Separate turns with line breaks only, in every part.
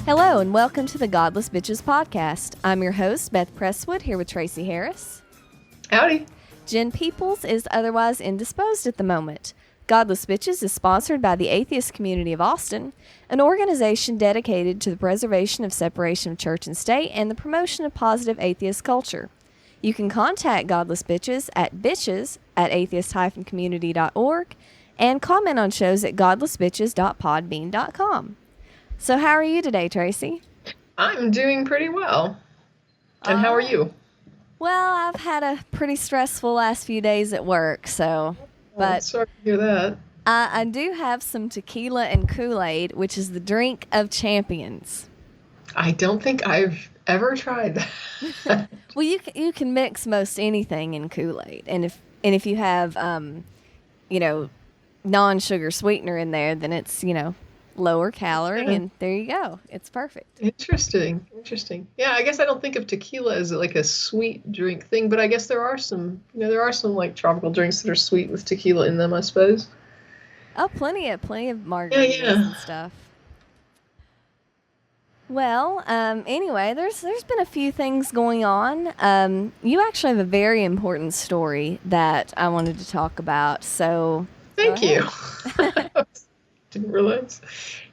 Hello and welcome to the Godless Bitches podcast. I'm your host, Beth Presswood, here with Tracie Harris.
Howdy.
Jen Peeples is otherwise indisposed at the moment. Godless Bitches is sponsored by the Atheist Community of Austin, an organization dedicated to the preservation of separation of church and state and the promotion of positive atheist culture. You can contact Godless Bitches at bitches@atheist-community.org and comment on shows at godlessbitches.podbean.com. So how are you today, Tracie?
I'm doing pretty well. And how are you?
Well, I've had a pretty stressful last few days at work, but
sorry to hear that.
I do have some tequila and Kool-Aid, which is the drink of champions.
I don't think I've ever tried that.
Well, you can mix most anything in Kool-Aid, and if you have non-sugar sweetener in there, then it's lower calorie, and there you go. It's perfect.
Interesting. Yeah, I guess I don't think of tequila as like a sweet drink thing, but I guess there are some like tropical drinks that are sweet with tequila in them, I suppose.
Oh, plenty of margaritas and stuff. Well, anyway, there's been a few things going on. You actually have a very important story that I wanted to talk about, so
thank you. Didn't realize.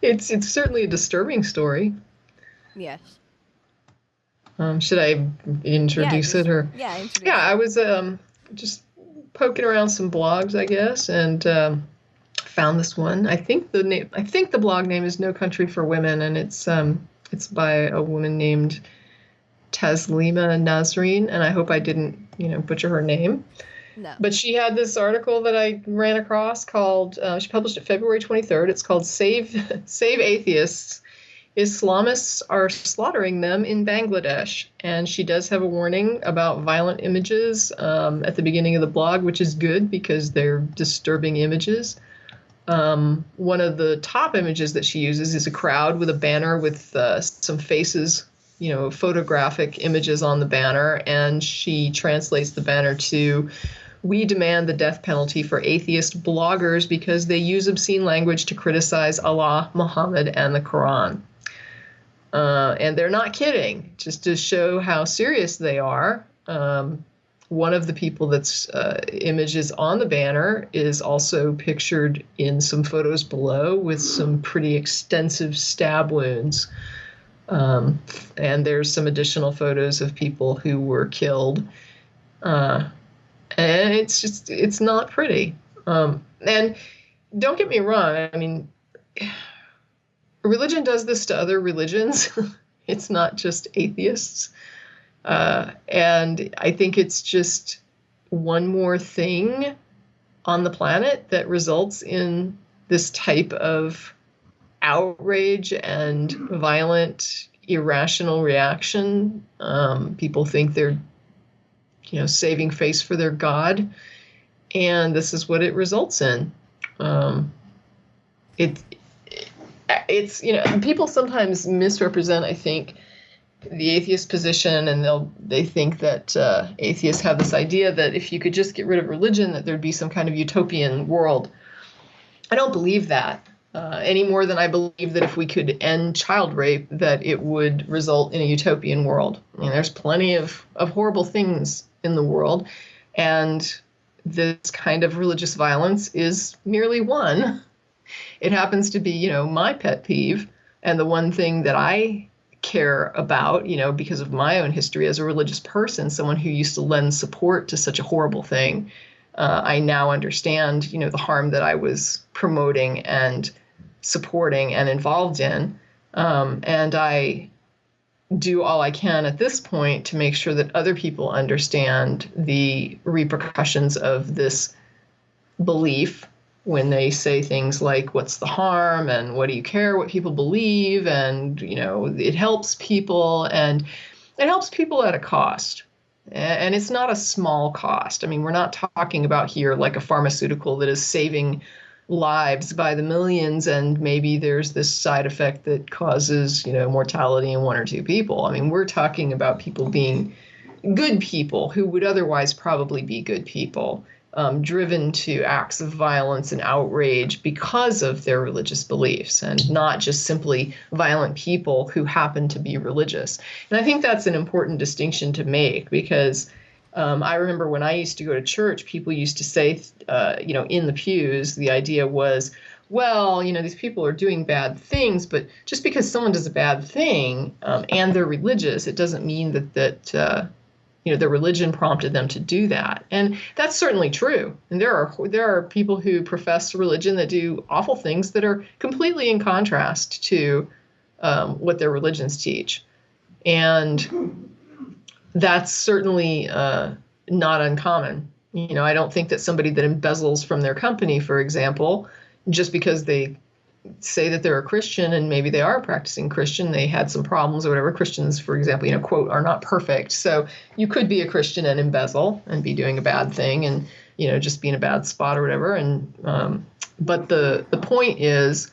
It's certainly a disturbing story.
Yes.
Should I introduce it or?
Yeah, introduce
it. I was just poking around some blogs, I guess, and found this one. I think the blog name is No Country for Women, and it's by a woman named Taslima Nasreen, and I hope I didn't butcher her name.
No.
But she had this article that I ran across called, she published it February 23rd. It's called Save Atheists. Islamists are slaughtering them in Bangladesh. And she does have a warning about violent images at the beginning of the blog, which is good because they're disturbing images. One of the top images that she uses is a crowd with a banner with some faces, photographic images on the banner. And she translates the banner to, "We demand the death penalty for atheist bloggers because they use obscene language to criticize Allah, Muhammad, and the Quran." And they're not kidding, just to show how serious they are. One of the people that's images on the banner is also pictured in some photos below with some pretty extensive stab wounds. And there's some additional photos of people who were killed. And it's not pretty. And don't get me wrong. I mean, religion does this to other religions. It's not just atheists. And I think it's just one more thing on the planet that results in this type of outrage and violent, irrational reaction. People think they're saving face for their God, and this is what it results in. It's people sometimes misrepresent, I think, the atheist position, and they think that atheists have this idea that if you could just get rid of religion, that there'd be some kind of utopian world. I don't believe that any more than I believe that if we could end child rape, that it would result in a utopian world. I mean, there's plenty of horrible things in the world, and this kind of religious violence is merely one. It happens to be, my pet peeve, and the one thing that I care about, because of my own history as a religious person, someone who used to lend support to such a horrible thing. I now understand, the harm that I was promoting and supporting and involved in. And I do all I can at this point to make sure that other people understand the repercussions of this belief when they say things like, what's the harm, and what do you care what people believe, and it helps people, and it helps people at a cost. And it's not a small cost. I mean, we're not talking about here like a pharmaceutical that is saving lives by the millions, and maybe there's this side effect that causes, mortality in one or two people. I mean, we're talking about people being good people who would otherwise probably be good people. driven to acts of violence and outrage because of their religious beliefs, and not just simply violent people who happen to be religious. And I think that's an important distinction to make, because I remember when I used to go to church, people used to say, in the pews, the idea was, well, these people are doing bad things, but just because someone does a bad thing and they're religious, it doesn't mean that their religion prompted them to do that. And that's certainly true. And there are people who profess religion that do awful things that are completely in contrast to what their religions teach. And that's certainly not uncommon. I don't think that somebody that embezzles from their company, for example, just because they say that they're a Christian and maybe they are a practicing Christian, they had some problems or whatever. Christians, for example, quote, are not perfect. So you could be a Christian and embezzle and be doing a bad thing and, just be in a bad spot or whatever. And but the point is,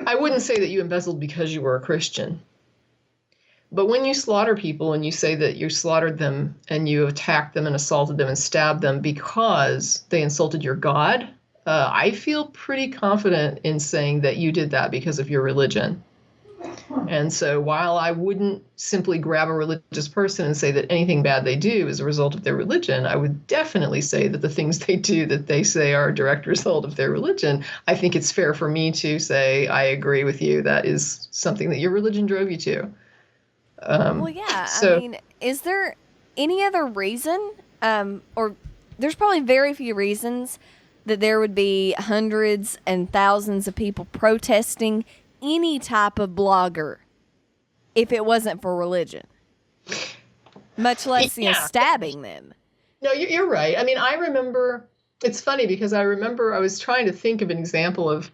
I wouldn't say that you embezzled because you were a Christian. But when you slaughter people and you say that you slaughtered them and you attacked them and assaulted them and stabbed them because they insulted your God, I feel pretty confident in saying that you did that because of your religion. And so while I wouldn't simply grab a religious person and say that anything bad they do is a result of their religion, I would definitely say that the things they do that they say are a direct result of their religion. I think it's fair for me to say, I agree with you. That is something that your religion drove you to.
Well, yeah. I mean, is there any other reason, or there's probably very few reasons that there would be hundreds and thousands of people protesting any type of blogger if it wasn't for religion, much less stabbing them.
No, you're right. I mean, I remember, it's funny because I remember I was trying to think of an example of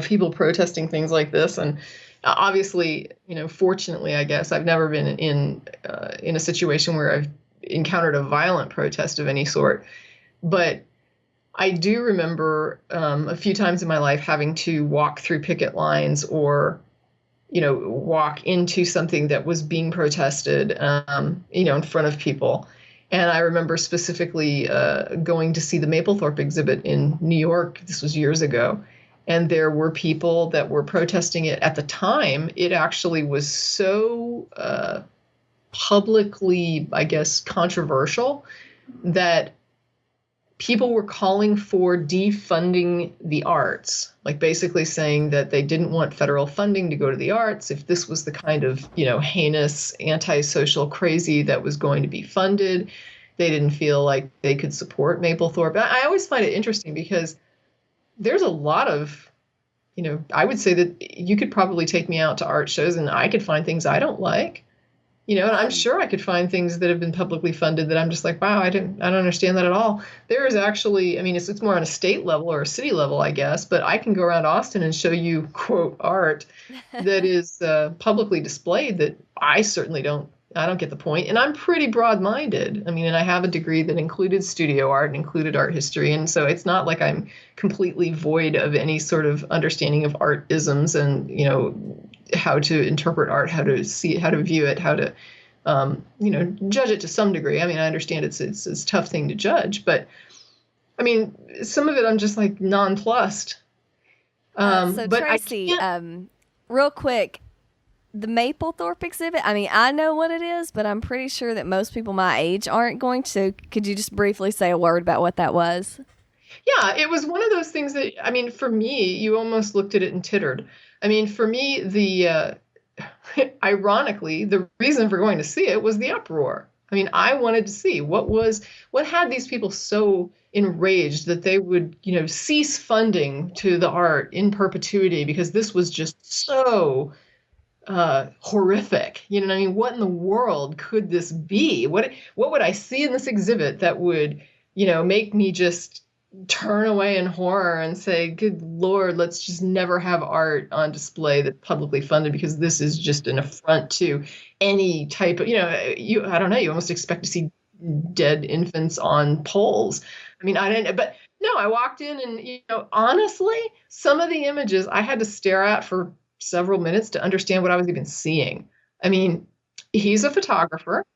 people protesting things like this, and obviously, fortunately, I guess I've never been in a situation where I've encountered a violent protest of any sort, but I do remember a few times in my life having to walk through picket lines or, walk into something that was being protested, in front of people. And I remember specifically going to see the Mapplethorpe exhibit in New York. This was years ago. And there were people that were protesting it at the time. It actually was so publicly, I guess, controversial that people were calling for defunding the arts, like basically saying that they didn't want federal funding to go to the arts if this was the kind of, heinous, antisocial crazy that was going to be funded. They didn't feel like they could support Mapplethorpe. I always find it interesting because there's a lot of, I would say that you could probably take me out to art shows and I could find things I don't like. And I'm sure I could find things that have been publicly funded that I'm just like, wow, I don't understand that at all. There is actually, it's more on a state level or a city level, I guess, but I can go around Austin and show you, quote, art that is publicly displayed that I certainly don't get the point. And I'm pretty broad-minded. And I have a degree that included studio art and included art history. And so it's not like I'm completely void of any sort of understanding of art isms and, how to interpret art, how to see it, how to view it, how to, judge it to some degree. I understand it's a tough thing to judge, but some of it I'm just like nonplussed.
So
but
Tracie, real quick, the Mapplethorpe exhibit, I know what it is, but I'm pretty sure that most people my age aren't going to. Could you just briefly say a word about what that was?
Yeah, it was one of those things that, for me, you almost looked at it and tittered. For me, ironically, the reason for going to see it was the uproar. I wanted to see what had these people so enraged that they would, cease funding to the art in perpetuity because this was just so horrific. What in the world could this be? What would I see in this exhibit that would, make me just turn away in horror and say, good Lord, let's just never have art on display that's publicly funded because this is just an affront to any type of, I don't know, you almost expect to see dead infants on poles. I didn't, but no, I walked in and, honestly, some of the images I had to stare at for several minutes to understand what I was even seeing. He's a photographer.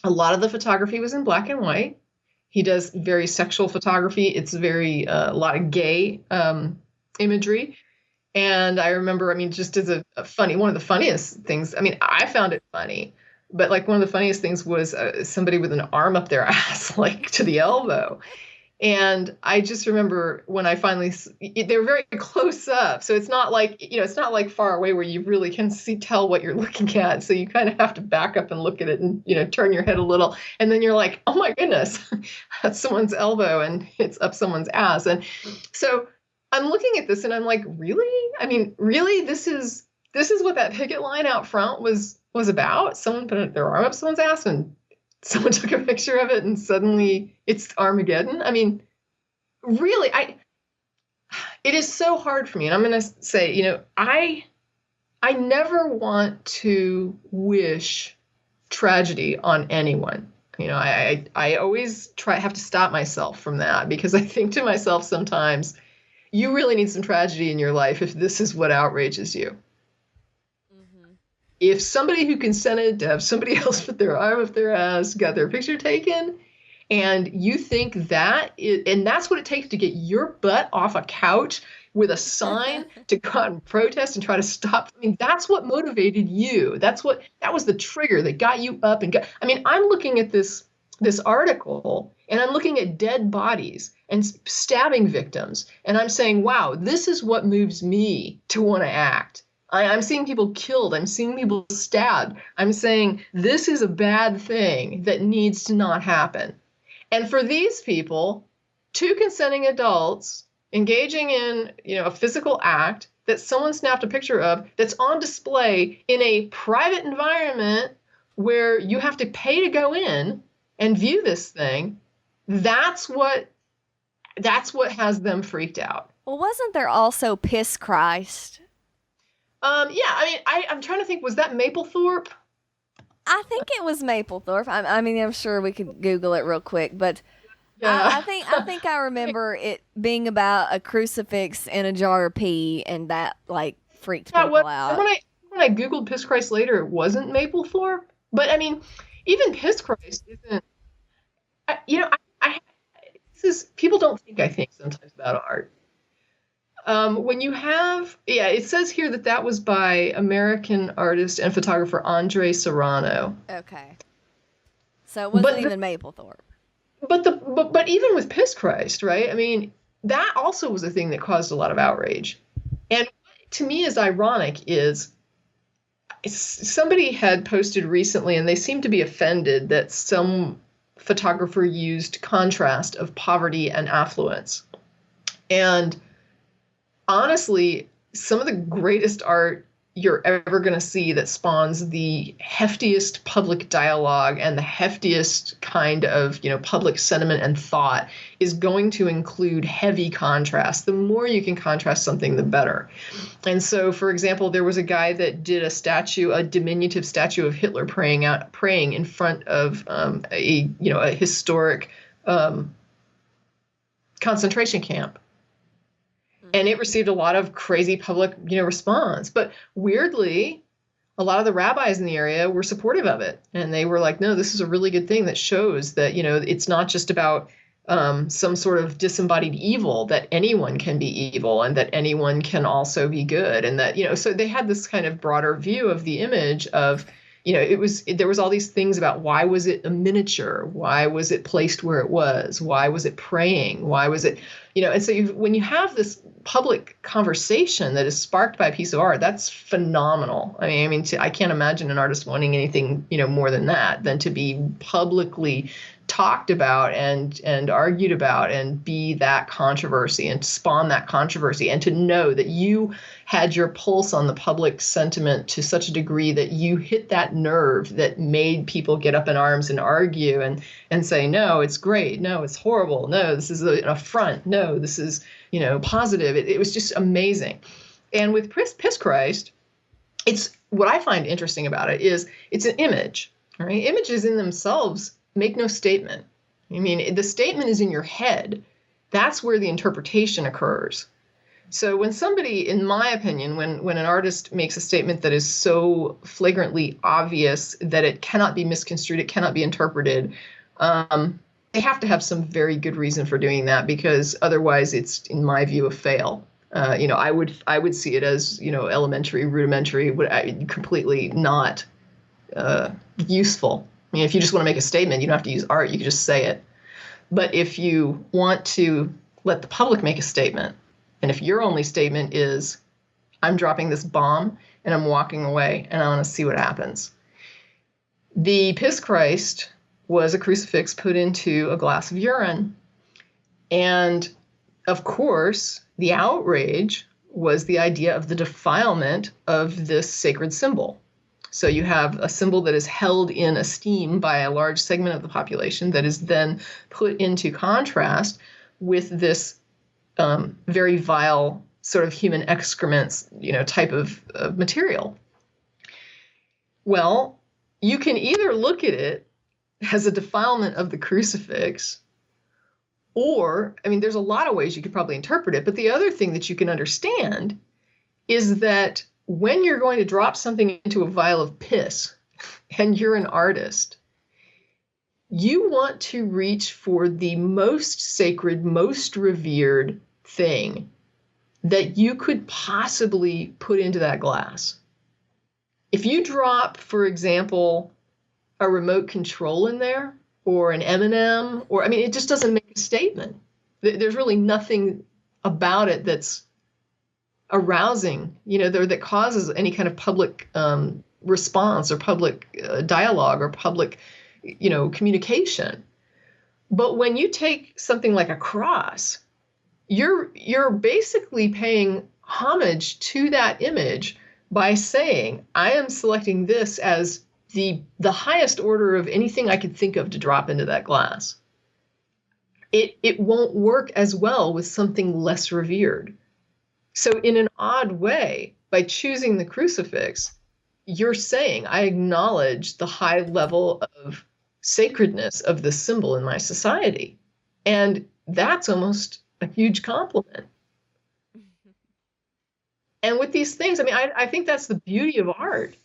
A lot of the photography was in black and white. He does very sexual photography. It's very a lot of gay imagery. And I remember, I mean, just as a funny, one of the funniest things, I mean, I found it funny, but like one of the funniest things was somebody with an arm up their ass, like to the elbow. And I just remember when I finally, they were very close up. So it's not like, it's not like far away where you really can tell what you're looking at. So you kind of have to back up and look at it and, turn your head a little. And then you're like, oh my goodness, that's someone's elbow and it's up someone's ass. And so I'm looking at this and I'm like, really? I mean, really, this is what that picket line out front was about? Someone put their arm up someone's ass and someone took a picture of it and suddenly it's Armageddon. I mean, really, it is so hard for me. And I'm going to say, I never want to wish tragedy on anyone. I always have to stop myself from that, because I think to myself sometimes, you really need some tragedy in your life if this is what outrages you. If somebody who consented to have somebody else put their arm up their ass, got their picture taken, and you think and that's what it takes to get your butt off a couch with a sign to go out and protest and try to stop. I mean, that's what motivated you. That was the trigger that got you up and I'm looking at this article and I'm looking at dead bodies and stabbing victims. And I'm saying, wow, this is what moves me to want to act. I'm seeing people killed. I'm seeing people stabbed. I'm saying this is a bad thing that needs to not happen. And for these people, two consenting adults engaging in, a physical act that someone snapped a picture of, that's on display in a private environment where you have to pay to go in and view this thing, that's what has them freaked out.
Well, wasn't there also Piss Christ?
Yeah, I'm trying to think, was that Mapplethorpe?
I think it was Mapplethorpe. I'm sure we could Google it real quick, but
yeah.
I think I remember it being about a crucifix in a jar of pee, and that freaked people out.
When I Googled Piss Christ later, it wasn't Mapplethorpe. But even Piss Christ isn't. People don't think, I think, sometimes about art. When you have, it says here that was by American artist and photographer Andre Serrano.
Okay. So it wasn't even Mapplethorpe.
But even with Piss Christ, right? That also was a thing that caused a lot of outrage. And what to me is ironic is somebody had posted recently, and they seemed to be offended that some photographer used contrast of poverty and affluence. And honestly, some of the greatest art you're ever going to see that spawns the heftiest public dialogue and the heftiest kind of, public sentiment and thought is going to include heavy contrast. The more you can contrast something, the better. And so, for example, there was a guy that did a diminutive statue of Hitler praying in front of a historic concentration camp. And it received a lot of crazy public, response. But weirdly, a lot of the rabbis in the area were supportive of it. And they were like, no, this is a really good thing that shows that, it's not just about some sort of disembodied evil, that anyone can be evil and that anyone can also be good. And that, so they had this kind of broader view of the image of, there was all these things about why was it a miniature? Why was it placed where it was? Why was it praying? Why was it, and so when you have this public conversation that is sparked by a piece of art, that's phenomenal. I can't imagine an artist wanting anything, more than that, than to be publicly talked about and argued about and be that controversy and spawn that controversy, and to know that you had your pulse on the public sentiment to such a degree that you hit that nerve that made people get up in arms and argue and say, no, it's great. No, it's horrible. No, this is an affront. No, this is, positive. It was just amazing. And with Piss Christ, it's what I find interesting about it is it's an image, right? Images in themselves make no statement. The statement is in your head. That's where the interpretation occurs. So when somebody, in my opinion, when an artist makes a statement that is so flagrantly obvious that it cannot be misconstrued, it cannot be interpreted, they have to have some very good reason for doing that, because otherwise it's, in my view, a fail. I would see it as, elementary, rudimentary, completely not useful. I mean, if you just want to make a statement, you don't have to use art. You can just say it. But if you want to let the public make a statement, and if your only statement is, I'm dropping this bomb and I'm walking away and I want to see what happens. The Piss Christ was a crucifix put into a glass of urine. And of course, the outrage was the idea of the defilement of this sacred symbol. So you have a symbol that is held in esteem by a large segment of the population that is then put into contrast with this very vile sort of human excrements, type of material. Well, you can either look at it as a defilement of the crucifix, or, I mean, there's a lot of ways you could probably interpret it, but the other thing that you can understand is that when you're going to drop something into a vial of piss and you're an artist, you want to reach for the most sacred, most revered thing that you could possibly put into that glass. If you drop, for example, a remote control in there, or an M&M, or, I mean, it just doesn't make a statement. There's really nothing about it that's arousing, that causes any kind of public response or public dialogue or public, communication. But when you take something like a cross, you're basically paying homage to that image by saying, I am selecting this as the highest order of anything I could think of to drop into that glass. It won't work as well with something less revered. So in an odd way, by choosing the crucifix, you're saying, I acknowledge the high level of sacredness of this symbol in my society. And that's almost a huge compliment. And with these things, I mean, I think that's the beauty of art.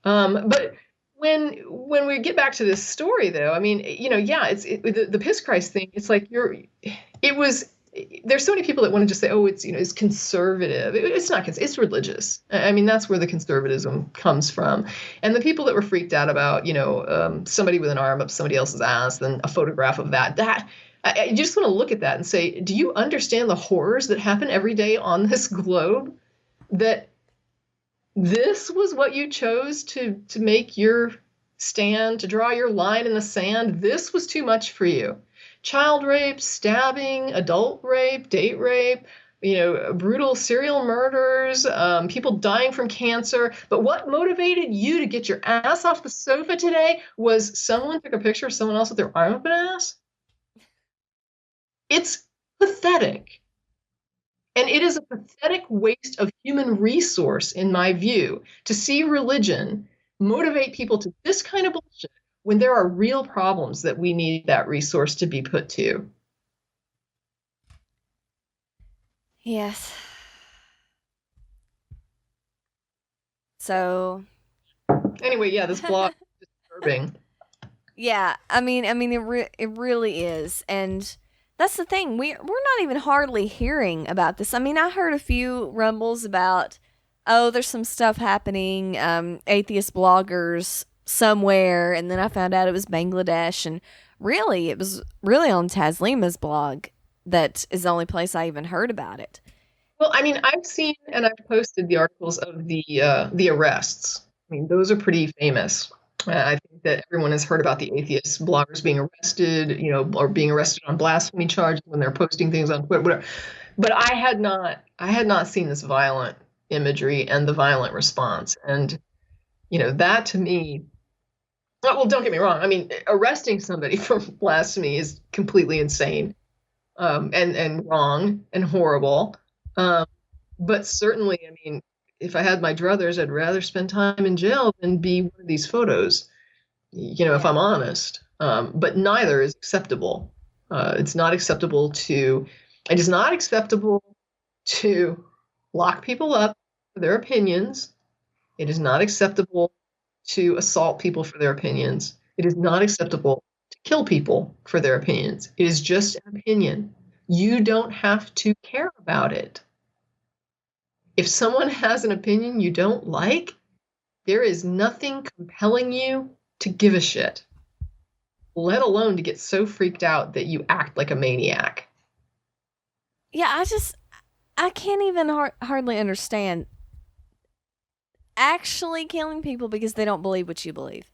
But when we get back to this story, though, I mean, the Piss Christ thing. It's like there's so many people that want to just say, oh, it's conservative. It's not. It's religious. I mean, that's where the conservatism comes from. And the people that were freaked out about, somebody with an arm up somebody else's ass, then a photograph of that. I just want to look at that and say, do you understand the horrors that happen every day on this globe? That this was what you chose to make your stand, to draw your line in the sand. This was too much for you. Child rape, stabbing, adult rape, date rape, brutal serial murders, people dying from cancer. But what motivated you to get your ass off the sofa today was someone took a picture of someone else with their arm up an ass. It's pathetic. And it is a pathetic waste of human resource, in my view, to see religion motivate people to this kind of bullshit when there are real problems that we need that resource to be put to.
Yes. So.
Anyway, yeah, this blog is disturbing.
Yeah, I mean, it really is, and that's the thing. We're not even hardly hearing about this. I mean, I heard a few rumbles about, there's some stuff happening, atheist bloggers somewhere, and then I found out it was Bangladesh, and really, it was really on Taslima's blog that is the only place I even heard about it.
Well, I mean, I've seen and I've posted the articles of the arrests. I mean, those are pretty famous. I think that everyone has heard about the atheist bloggers being arrested, or being arrested on blasphemy charges when they're posting things on Twitter, whatever. But I had not seen this violent imagery and the violent response. And, that to me, well, don't get me wrong. I mean, arresting somebody for blasphemy is completely insane, and wrong and horrible. But certainly, I mean, if I had my druthers, I'd rather spend time in jail than be one of these photos, if I'm honest. But neither is acceptable. It is not acceptable to lock people up for their opinions. It is not acceptable to assault people for their opinions. It is not acceptable to kill people for their opinions. It is just an opinion. You don't have to care about it. If someone has an opinion you don't like, there is nothing compelling you to give a shit, let alone to get so freaked out that you act like a maniac.
Yeah, I can't even hardly understand actually killing people because they don't believe what you believe.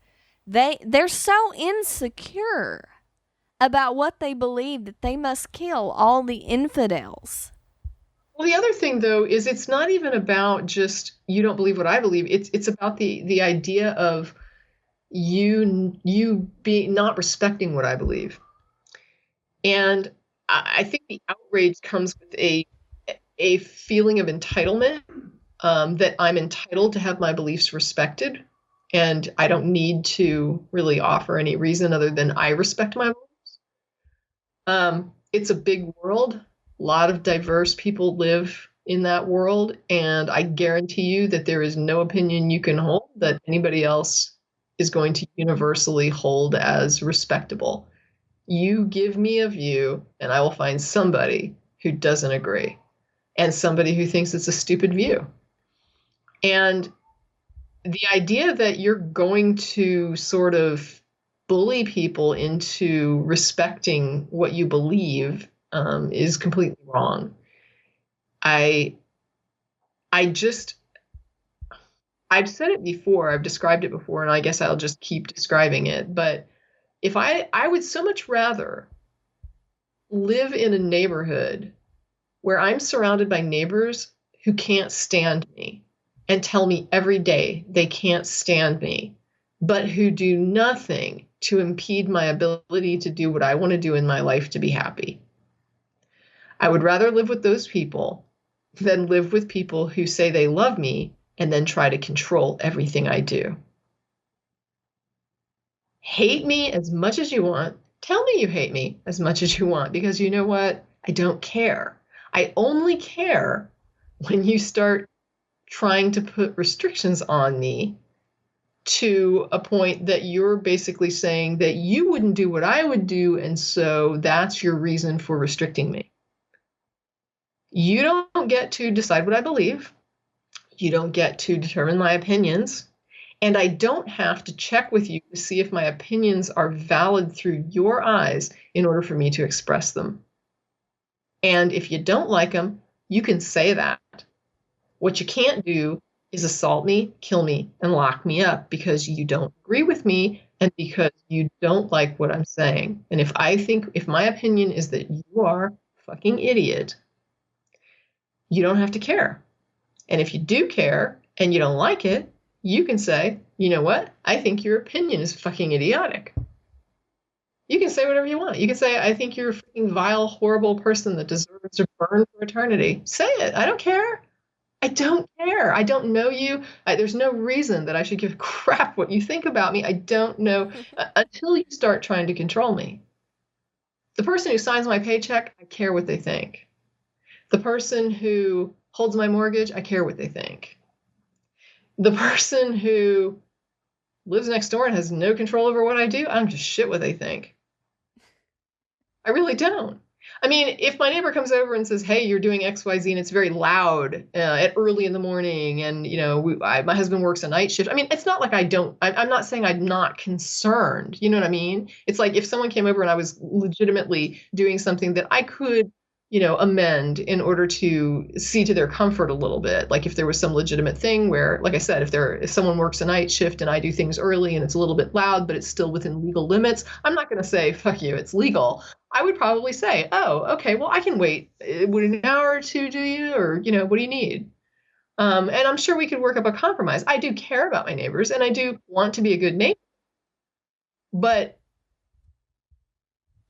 They're so insecure about what they believe that they must kill all the infidels.
Well, the other thing, though, is it's not even about just you don't believe what I believe. It's about the idea of you be not respecting what I believe. And I think the outrage comes with a feeling of entitlement, that I'm entitled to have my beliefs respected, and I don't need to really offer any reason other than I respect my beliefs. It's a big world. A lot of diverse people live in that world, and I guarantee you that there is no opinion you can hold that anybody else is going to universally hold as respectable. You give me a view, and I will find somebody who doesn't agree, and somebody who thinks it's a stupid view. And the idea that you're going to sort of bully people into respecting what you believe is completely wrong. I've said it before, I've described it before, and I guess I'll just keep describing it. But if I would so much rather live in a neighborhood where I'm surrounded by neighbors who can't stand me and tell me every day they can't stand me, but who do nothing to impede my ability to do what I want to do in my life to be happy. I would rather live with those people than live with people who say they love me and then try to control everything I do. Hate me as much as you want. Tell me you hate me as much as you want, because you know what? I don't care. I only care when you start trying to put restrictions on me to a point that you're basically saying that you wouldn't do what I would do, and so that's your reason for restricting me. You don't get to decide what I believe. You don't get to determine my opinions. And I don't have to check with you to see if my opinions are valid through your eyes in order for me to express them. And if you don't like them, you can say that. What you can't do is assault me, kill me, and lock me up because you don't agree with me and because you don't like what I'm saying. And if my opinion is that you are a fucking idiot, you don't have to care. And if you do care and you don't like it, you can say, you know what? I think your opinion is fucking idiotic. You can say whatever you want. You can say, I think you're a fucking vile, horrible person that deserves to burn for eternity. Say it. I don't care. I don't care. I don't know you. There's no reason that I should give a crap what you think about me. I don't know until you start trying to control me. The person who signs my paycheck, I care what they think. The person who holds my mortgage, I care what they think. The person who lives next door and has no control over what I do, I don't give a shit what they think. I really don't. I mean, if my neighbor comes over and says, hey, you're doing X, Y, Z, and it's very loud at early in the morning, and, you know, my husband works a night shift. I mean, it's not like I'm not saying I'm not concerned. You know what I mean? It's like if someone came over and I was legitimately doing something that I could, you know, amend in order to see to their comfort a little bit. Like if there was some legitimate thing where, like I said, if someone works a night shift and I do things early and it's a little bit loud, but it's still within legal limits, I'm not going to say, fuck you, it's legal. I would probably say, oh, okay, well, I can wait. Would an hour or two do you? Or, you know, what do you need? And I'm sure we could work up a compromise. I do care about my neighbors and I do want to be a good neighbor. But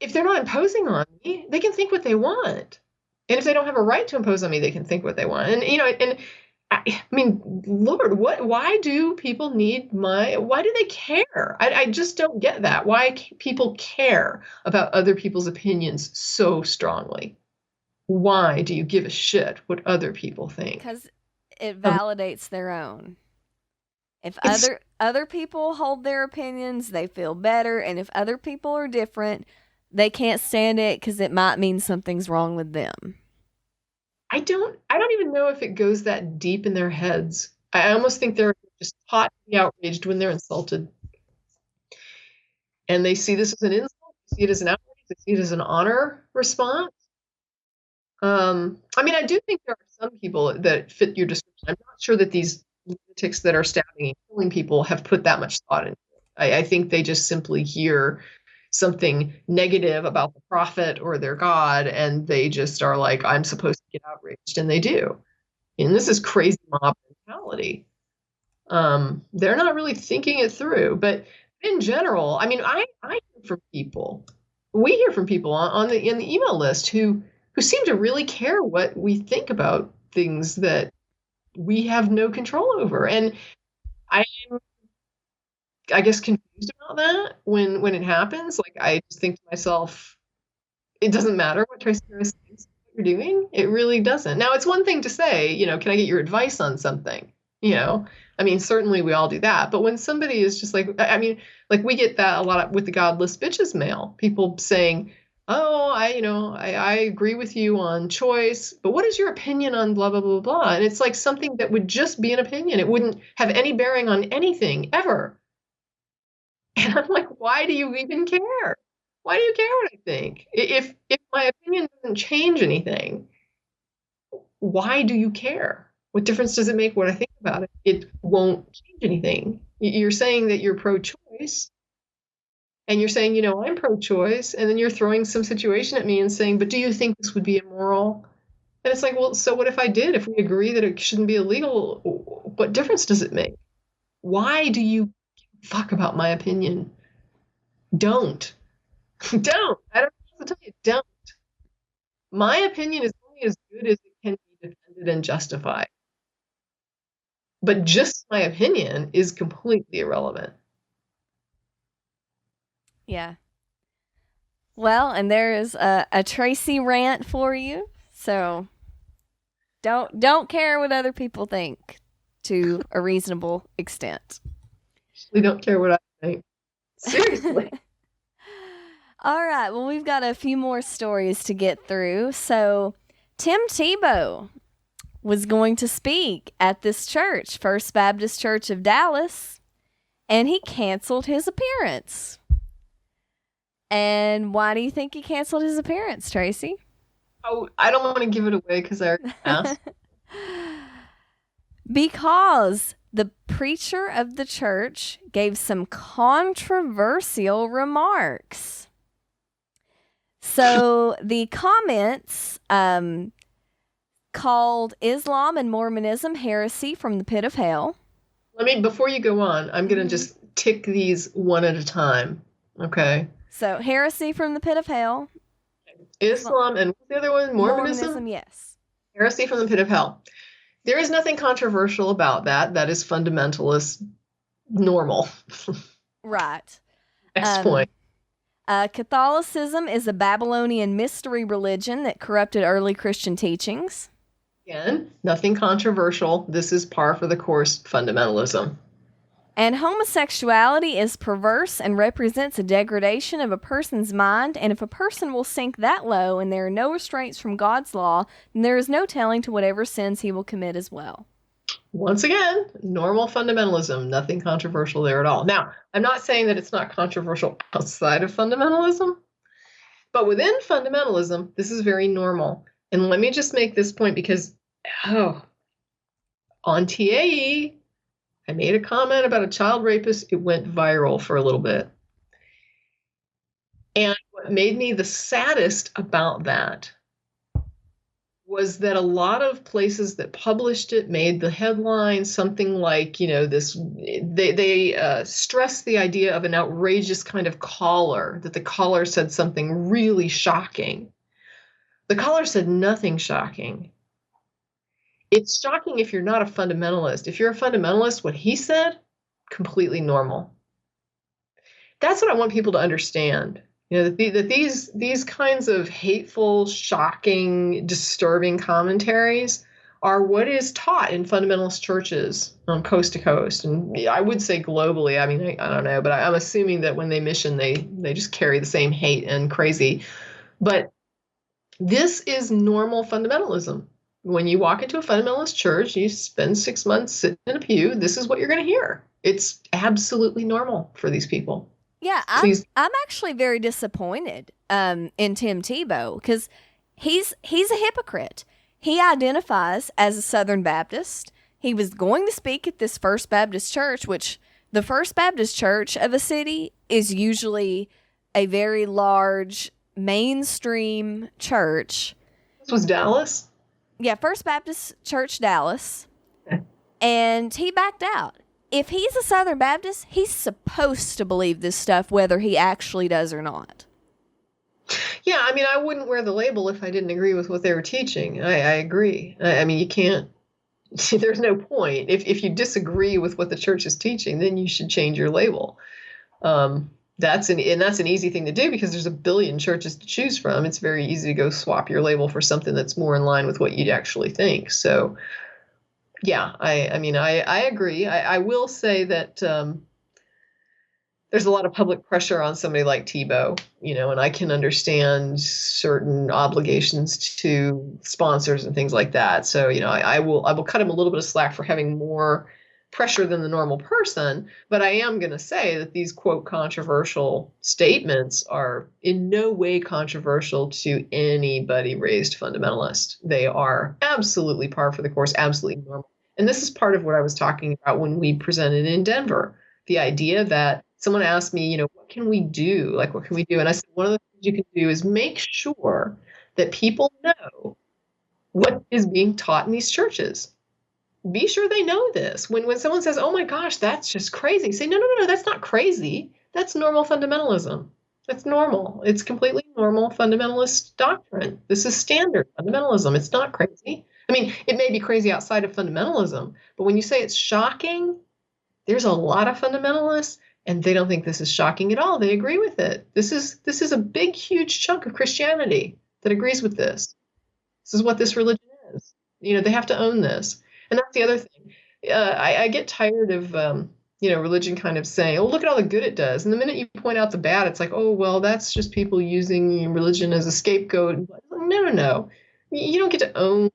if they're not imposing on me, they can think what they want. And if they don't have a right to impose on me, they can think what they want. And, you know, and I mean, Lord, why do people why do they care? I just don't get that. Why people care about other people's opinions so strongly? Why do you give a shit what other people think?
Because it validates their own. If other people hold their opinions, they feel better. And if other people are different, they can't stand it because it might mean something's wrong with them.
I don't even know if it goes that deep in their heads. I almost think they're just taught to be outraged when they're insulted. And they see this as an insult, they see it as an outrage, they see it as an honor response. I mean, I do think there are some people that fit your description. I'm not sure that these lunatics that are stabbing and killing people have put that much thought into it. I think they just simply hear something negative about the prophet or their God, and they just are like, I'm supposed to get outraged, and they do. And this is crazy mob mentality. They're not really thinking it through. But in general, I mean, I hear from people. We hear from people in the email list who seem to really care what we think about things that we have no control over. And I'm, I guess, confused about that when it happens. Like, I just think to myself, it doesn't matter what Tracie thinks what you're doing. It really doesn't. Now, it's one thing to say, can I get your advice on something? I mean, certainly we all do that. But when somebody is just like, I mean, like we get that a lot with the Godless Bitches mail. People saying, oh, I agree with you on choice, but what is your opinion on blah, blah, blah, blah? And it's like something that would just be an opinion. It wouldn't have any bearing on anything ever. And I'm like, why do you even care? Why do you care what I think? If my opinion doesn't change anything, why do you care? What difference does it make what I think about it? It won't change anything. You're saying that you're pro-choice, and you're saying, I'm pro-choice, and then you're throwing some situation at me and saying, but do you think this would be immoral? And it's like, well, so what if I did? If we agree that it shouldn't be illegal, what difference does it make? Why do you fuck about my opinion? Don't. Don't. I don't know what to tell you. Don't. My opinion is only as good as it can be defended and justified. But just my opinion is completely irrelevant.
Yeah. Well, and there is a Tracie rant for you. So don't care what other people think to a reasonable extent.
We don't care what I think. Seriously.
All right. Well, we've got a few more stories to get through. So Tim Tebow was going to speak at this church, First Baptist Church of Dallas, and he canceled his appearance. And why do you think he canceled his appearance, Tracie?
Oh, I don't want to give it away because I already asked.
Because the preacher of the church gave some controversial remarks. So the comments called Islam and Mormonism heresy from the pit of hell.
Before you go on, I'm going to just tick these one at a time. Okay.
So heresy from the pit of hell.
Islam and what's the other one? Mormonism?
Yes.
Heresy from the pit of hell. There is nothing controversial about that. That is fundamentalist normal.
Right.
Next point.
Catholicism is a Babylonian mystery religion that corrupted early Christian teachings.
Again, nothing controversial. This is par for the course fundamentalism.
And homosexuality is perverse and represents a degradation of a person's mind. And if a person will sink that low and there are no restraints from God's law, then there is no telling to whatever sins he will commit as well.
Once again, normal fundamentalism, nothing controversial there at all. Now, I'm not saying that it's not controversial outside of fundamentalism, but within fundamentalism, this is very normal. And let me just make this point because, on TAE, I made a comment about a child rapist. It went viral for a little bit. And what made me the saddest about that was that a lot of places that published it made the headline something like, they stressed the idea of an outrageous kind of caller, that the caller said something really shocking. The caller said nothing shocking. It's shocking if you're not a fundamentalist. If you're a fundamentalist, what he said, completely normal. That's what I want people to understand. That these kinds of hateful, shocking, disturbing commentaries are what is taught in fundamentalist churches on coast to coast. And I would say globally. I mean, I don't know, but I'm assuming that when they mission, they just carry the same hate and crazy. But this is normal fundamentalism. When you walk into a fundamentalist church, you spend 6 months sitting in a pew, this is what you're going to hear. It's absolutely normal for these people.
Yeah, I'm actually very disappointed in Tim Tebow, because he's a hypocrite. He identifies as a Southern Baptist. He was going to speak at this First Baptist Church, which the First Baptist Church of a city is usually a very large mainstream church.
This was Dallas?
Yeah, First Baptist Church, Dallas. And he backed out. If he's a Southern Baptist, he's supposed to believe this stuff, whether he actually does or not.
Yeah, I mean, I wouldn't wear the label if I didn't agree with what they were teaching. I agree. I mean, you can't, there's no point. If you disagree with what the church is teaching, then you should change your label. That's an easy thing to do because there's a billion churches to choose from. It's very easy to go swap your label for something that's more in line with what you'd actually think. So, yeah, I mean, I agree. I will say that there's a lot of public pressure on somebody like Tebow, and I can understand certain obligations to sponsors and things like that. So, I will cut him a little bit of slack for having more pressure than the normal person. But I am going to say that these, quote, controversial statements are in no way controversial to anybody raised fundamentalist. They are absolutely par for the course, absolutely normal. And this is part of what I was talking about when we presented in Denver. The idea that someone asked me, what can we do? Like, what can we do? And I said, one of the things you can do is make sure that people know what is being taught in these churches. Be sure they know this. When someone says, oh my gosh, that's just crazy, say, no, that's not crazy. That's normal fundamentalism. That's normal. It's completely normal fundamentalist doctrine. This is standard fundamentalism. It's not crazy. I mean, it may be crazy outside of fundamentalism, but when you say it's shocking, there's a lot of fundamentalists, and they don't think this is shocking at all. They agree with it. This is a big, huge chunk of Christianity that agrees with this. This is what this religion is. They have to own this. And that's the other thing. I get tired of, religion kind of saying, oh, look at all the good it does. And the minute you point out the bad, it's like, oh, well, that's just people using religion as a scapegoat. No. You don't get to own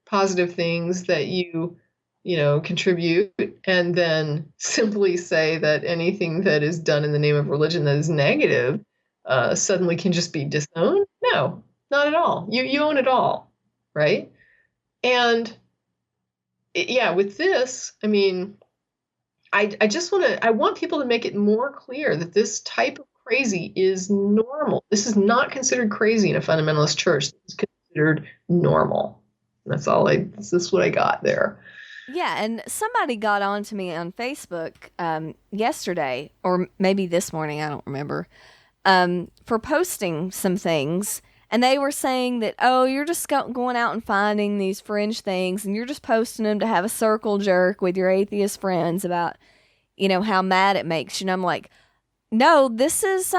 positive things that you contribute and then simply say that anything that is done in the name of religion that is negative suddenly can just be disowned. No, not at all. You own it all, right? And with this, I mean, I want people to make it more clear that this type of crazy is normal. This is not considered crazy in a fundamentalist church. It's considered normal. This is what I got there.
Yeah, and somebody got on to me on Facebook yesterday, or maybe this morning, I don't remember, for posting some things. And they were saying that, oh, you're just going out and finding these fringe things, and you're just posting them to have a circle jerk with your atheist friends about, how mad it makes you. And I'm like, no, this is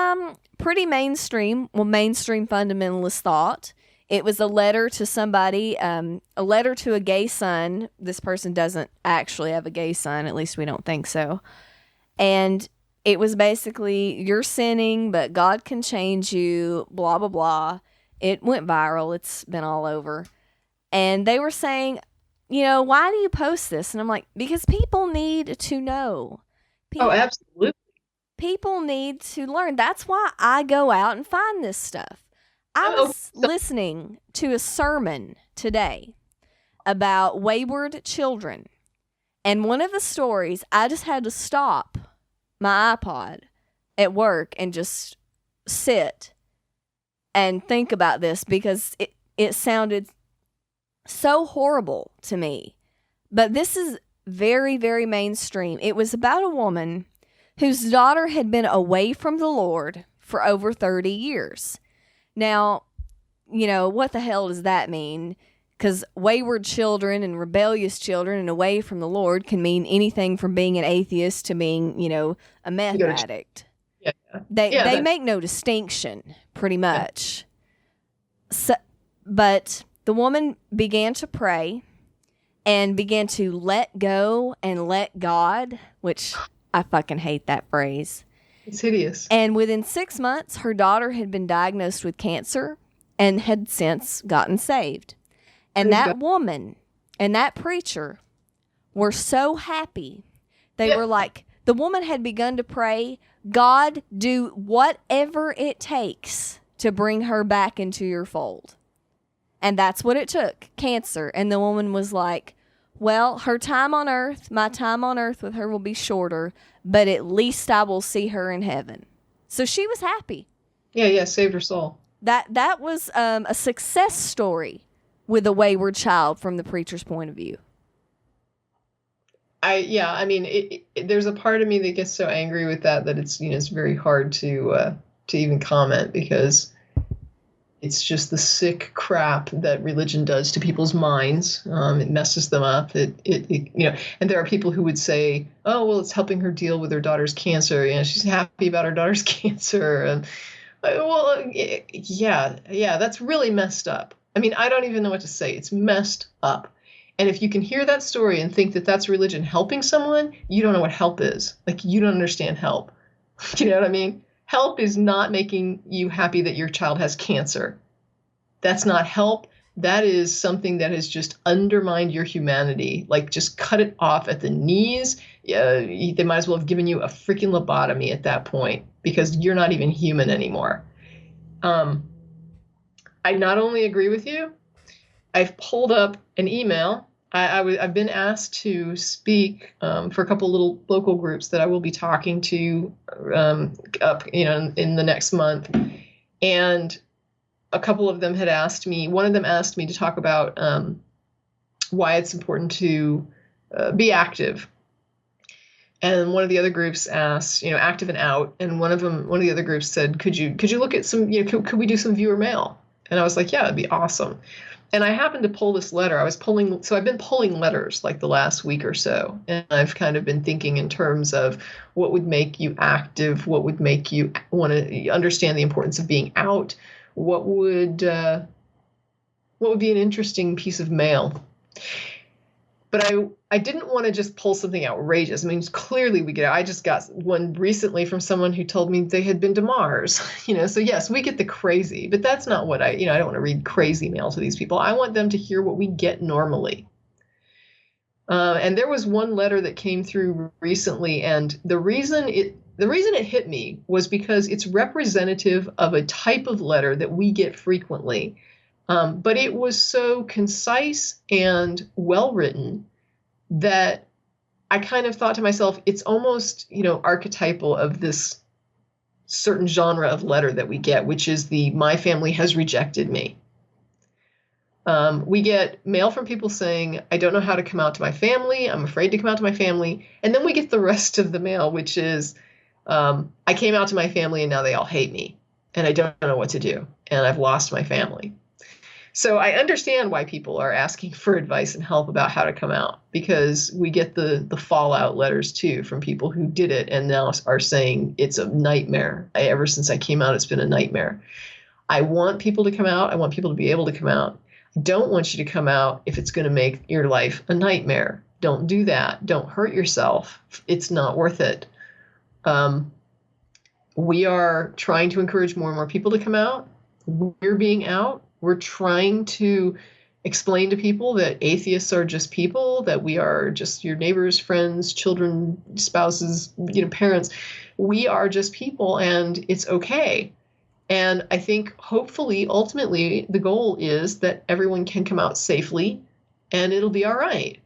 pretty mainstream fundamentalist thought. It was a letter to somebody, a letter to a gay son. This person doesn't actually have a gay son, at least we don't think so. And it was basically, you're sinning, but God can change you, blah, blah, blah. It went viral. It's been all over. And they were saying, why do you post this? And I'm like, because people need to know.
Absolutely.
People need to learn. That's why I go out and find this stuff. I was listening to a sermon today about wayward children. And one of the stories, I just had to stop my iPod at work and just sit and think about this because it sounded so horrible to me. But this is very, very mainstream. It was about a woman whose daughter had been away from the Lord for over 30 years. Now, what the hell does that mean? Because wayward children and rebellious children and away from the Lord can mean anything from being an atheist to being, a meth addict.
Yeah.
They make no distinction, pretty much. So, but the woman began to pray, and began to let go and let God, which I fucking hate that phrase.
It's hideous.
And within 6 months, her daughter had been diagnosed with cancer and had since gotten saved. And that woman and that preacher were so happy. They were like, the woman had begun to pray, God, do whatever it takes to bring her back into your fold. And that's what it took, cancer. And the woman was like, well, her time on earth, my time on earth with her will be shorter, but at least I will see her in heaven. So she was happy.
Yeah, saved her soul.
That was a success story with a wayward child from the preacher's point of view.
I mean, there's a part of me that gets so angry with that it's, it's very hard to even comment, because it's just the sick crap that religion does to people's minds. It messes them up. It and there are people who would say, oh, well, it's helping her deal with her daughter's cancer. She's happy about her daughter's cancer. And that's really messed up. I mean, I don't even know what to say. It's messed up. And if you can hear that story and think that that's religion helping someone, you don't know what help is. Like, you don't understand help. You know what I mean? Help is not making you happy that your child has cancer. That's not help. That is something that has just undermined your humanity. Like, just cut it off at the knees. They might as well have given you a freaking lobotomy at that point, because you're not even human anymore. I not only agree with you, I've pulled up an email. I've been asked to speak for a couple little local groups that I will be talking to up, in the next month. And a couple of them had asked me, one of them asked me to talk about why it's important to be active. And one of the other groups asked, active and out. And one of the other groups said, could you look at some, could we do some viewer mail? And I was like, yeah, it'd be awesome. And I happened to pull this letter. So I've been pulling letters like the last week or so. And I've kind of been thinking in terms of what would make you active, what would make you want to understand the importance of being out, what would be an interesting piece of mail. But I didn't want to just pull something outrageous. I mean, clearly I just got one recently from someone who told me they had been to Mars, so yes, we get the crazy, but that's not what I don't want to read crazy mail to these people. I want them to hear what we get normally. And there was one letter that came through recently, and the reason it hit me was because it's representative of a type of letter that we get frequently. But it was so concise and well-written that I kind of thought to myself, it's almost, archetypal of this certain genre of letter that we get, which is the "my family has rejected me." We get mail from people saying, I don't know how to come out to my family. I'm afraid to come out to my family. And then we get the rest of the mail, which is, I came out to my family and now they all hate me and I don't know what to do. And I've lost my family. So I understand why people are asking for advice and help about how to come out, because we get the fallout letters too from people who did it and now are saying it's a nightmare. Ever since I came out, it's been a nightmare. I want people to come out. I want people to be able to come out. I don't want you to come out if it's going to make your life a nightmare. Don't do that. Don't hurt yourself. It's not worth it. We are trying to encourage more and more people to come out. We're being out. We're trying to explain to people that atheists are just people, that we are just your neighbors, friends, children, spouses, parents. We are just people and it's okay. And I think hopefully, ultimately, the goal is that everyone can come out safely and it'll be all right.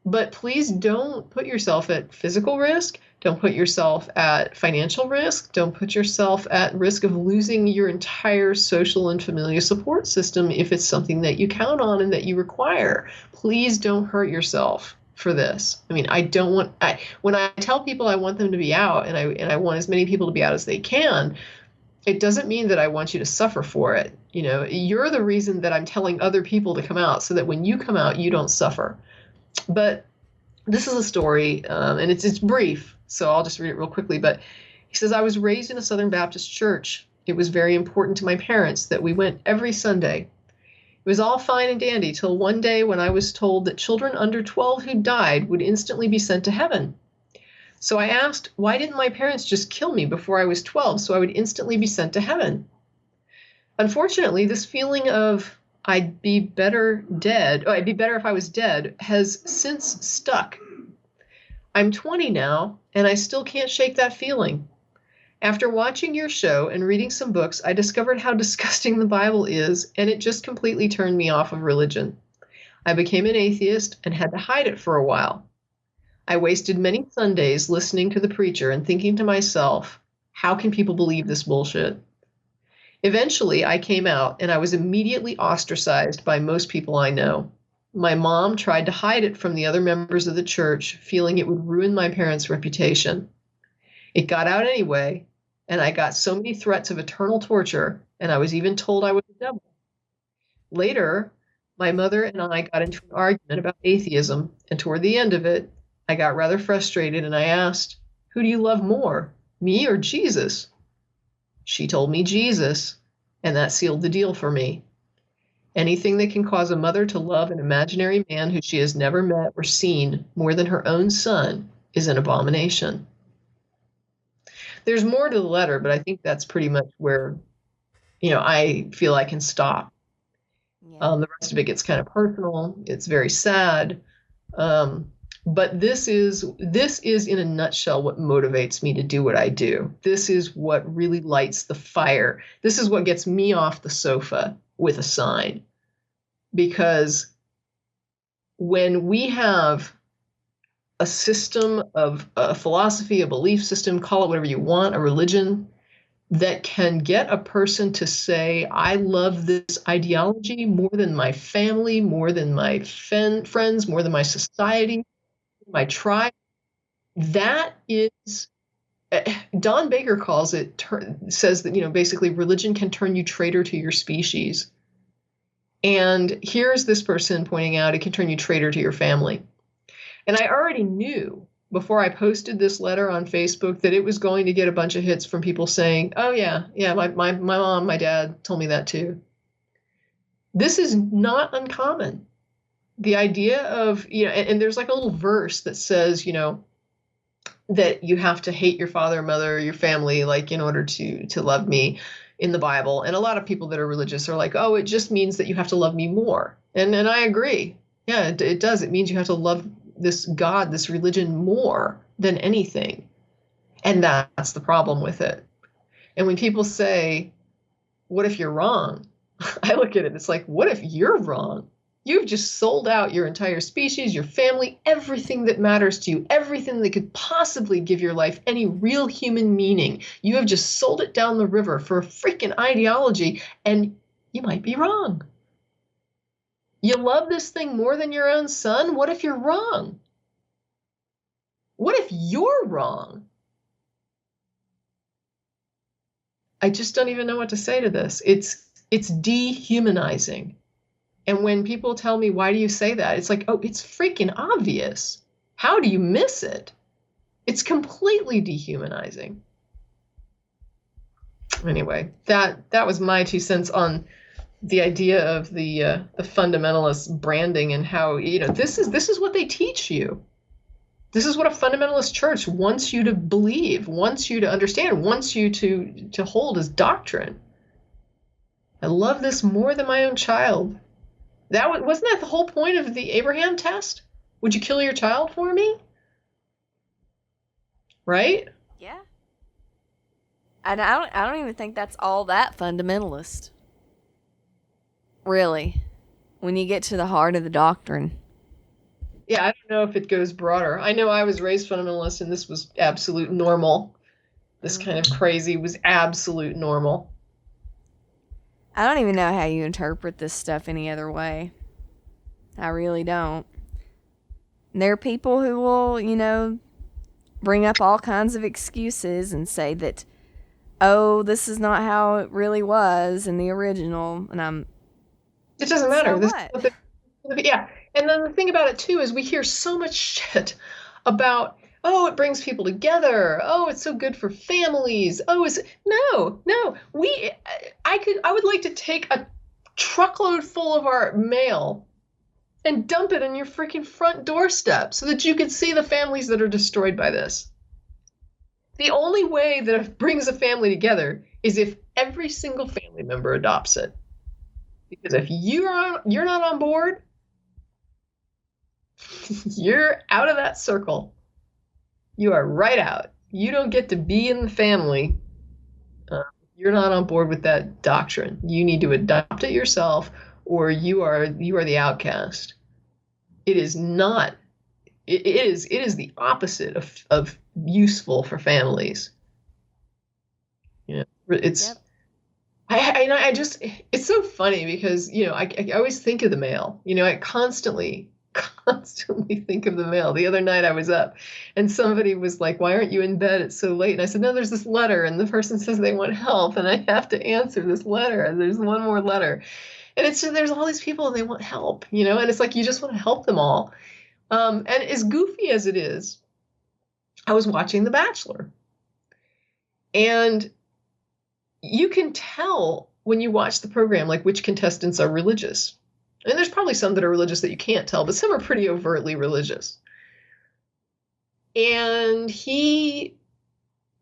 But please don't put yourself at physical risk. Don't put yourself at financial risk. Don't put yourself at risk of losing your entire social and familial support system if it's something that you count on and that you require. Please don't hurt yourself for this. I mean, when I tell people I want them to be out and I want as many people to be out as they can, it doesn't mean that I want you to suffer for it. You're the reason that I'm telling other people to come out so that when you come out, you don't suffer. But this is a story, and it's brief, so I'll just read it real quickly. But he says, I was raised in a Southern Baptist church. It was very important to my parents that we went every Sunday. It was all fine and dandy till one day when I was told that children under 12 who died would instantly be sent to heaven. So I asked, why didn't my parents just kill me before I was 12 so I would instantly be sent to heaven? Unfortunately, this feeling of I'd be better if I was dead has since stuck. I'm 20 now, and I still can't shake that feeling. After watching your show and reading some books, I discovered how disgusting the Bible is, and it just completely turned me off of religion. I became an atheist and had to hide it for a while. I wasted many Sundays listening to the preacher and thinking to myself, how can people believe this bullshit? Eventually, I came out, and I was immediately ostracized by most people I know. My mom tried to hide it from the other members of the church, feeling it would ruin my parents' reputation. It got out anyway, and I got so many threats of eternal torture, and I was even told I was the devil. Later, my mother and I got into an argument about atheism, and toward the end of it, I got rather frustrated, and I asked, who do you love more, me or Jesus? She told me Jesus, and that sealed the deal for me. Anything that can cause a mother to love an imaginary man who she has never met or seen more than her own son is an abomination. There's more to the letter, but I think that's pretty much where, I feel I can stop.
Yeah.
The rest of it gets kind of personal. It's very sad. But this is in a nutshell what motivates me to do what I do. This is what really lights the fire. This is what gets me off the sofa with a sign. Because when we have a system of a philosophy, a belief system, call it whatever you want, a religion that can get a person to say, I love this ideology more than my family, more than my friends, more than my society, my tribe, that is, Don Baker calls it, says that, basically religion can turn you traitor to your species. And here's this person pointing out it can turn you traitor to your family. And I already knew before I posted this letter on Facebook that it was going to get a bunch of hits from people saying, oh yeah, my mom, my dad told me that too. This is not uncommon. The idea of, and there's like a little verse that says, that you have to hate your father, mother, your family, like in order to love me in the Bible. And a lot of people that are religious are like, oh, it just means that you have to love me more. And I agree. Yeah, it does. It means you have to love this God, this religion more than anything. And that's the problem with it. And when people say, what if you're wrong? I look at it, it's like, what if you're wrong? You've just sold out your entire species, your family, everything that matters to you, everything that could possibly give your life any real human meaning. You have just sold it down the river for a freaking ideology, and you might be wrong. You love this thing more than your own son? What if you're wrong? What if you're wrong? I just don't even know what to say to this. It's dehumanizing. And when people tell me, why do you say that? It's like, oh, it's freaking obvious. How do you miss it? It's completely dehumanizing. Anyway, that was my 2 cents on the idea of the fundamentalist branding and how, this is what they teach you. This is what a fundamentalist church wants you to believe, wants you to understand, wants you to hold as doctrine. I love this more than my own child. Wasn't that the whole point of the Abraham test? Would you kill your child for me? Right?
Yeah. And I don't even think that's all that fundamentalist. Really. When you get to the heart of the doctrine.
Yeah, I don't know if it goes broader. I know I was raised fundamentalist and this was absolute normal. This kind of crazy was absolute normal.
I don't even know how you interpret this stuff any other way. I really don't. There are people who will, bring up all kinds of excuses and say that, oh, this is not how it really was in the original. And
it doesn't matter.
So what?
Yeah. And then the thing about it too is we hear so much shit about, oh, it brings people together. Oh, it's so good for families. Oh, no. I would like to take a truckload full of our mail and dump it on your freaking front doorstep so that you can see the families that are destroyed by this. The only way that it brings a family together is if every single family member adopts it. Because if you're not on board, you're out of that circle. You are right out. You don't get to be in the family. You're not on board with that doctrine. You need to adopt it yourself, or you are the outcast. It is not. It is the opposite of useful for families. It's. Yep. I just, it's so funny because, I always think of the mail. I constantly think of the mail. The other night I was up and somebody was like, why aren't you in bed? It's so late. And I said, no, there's this letter. And the person says they want help. And I have to answer this letter. And there's one more letter. And it's just, there's all these people and they want help, and it's like, you just want to help them all. And as goofy as it is, I was watching The Bachelor. And you can tell when you watch the program, like which contestants are religious. And there's probably some that are religious that you can't tell, but some are pretty overtly religious. And he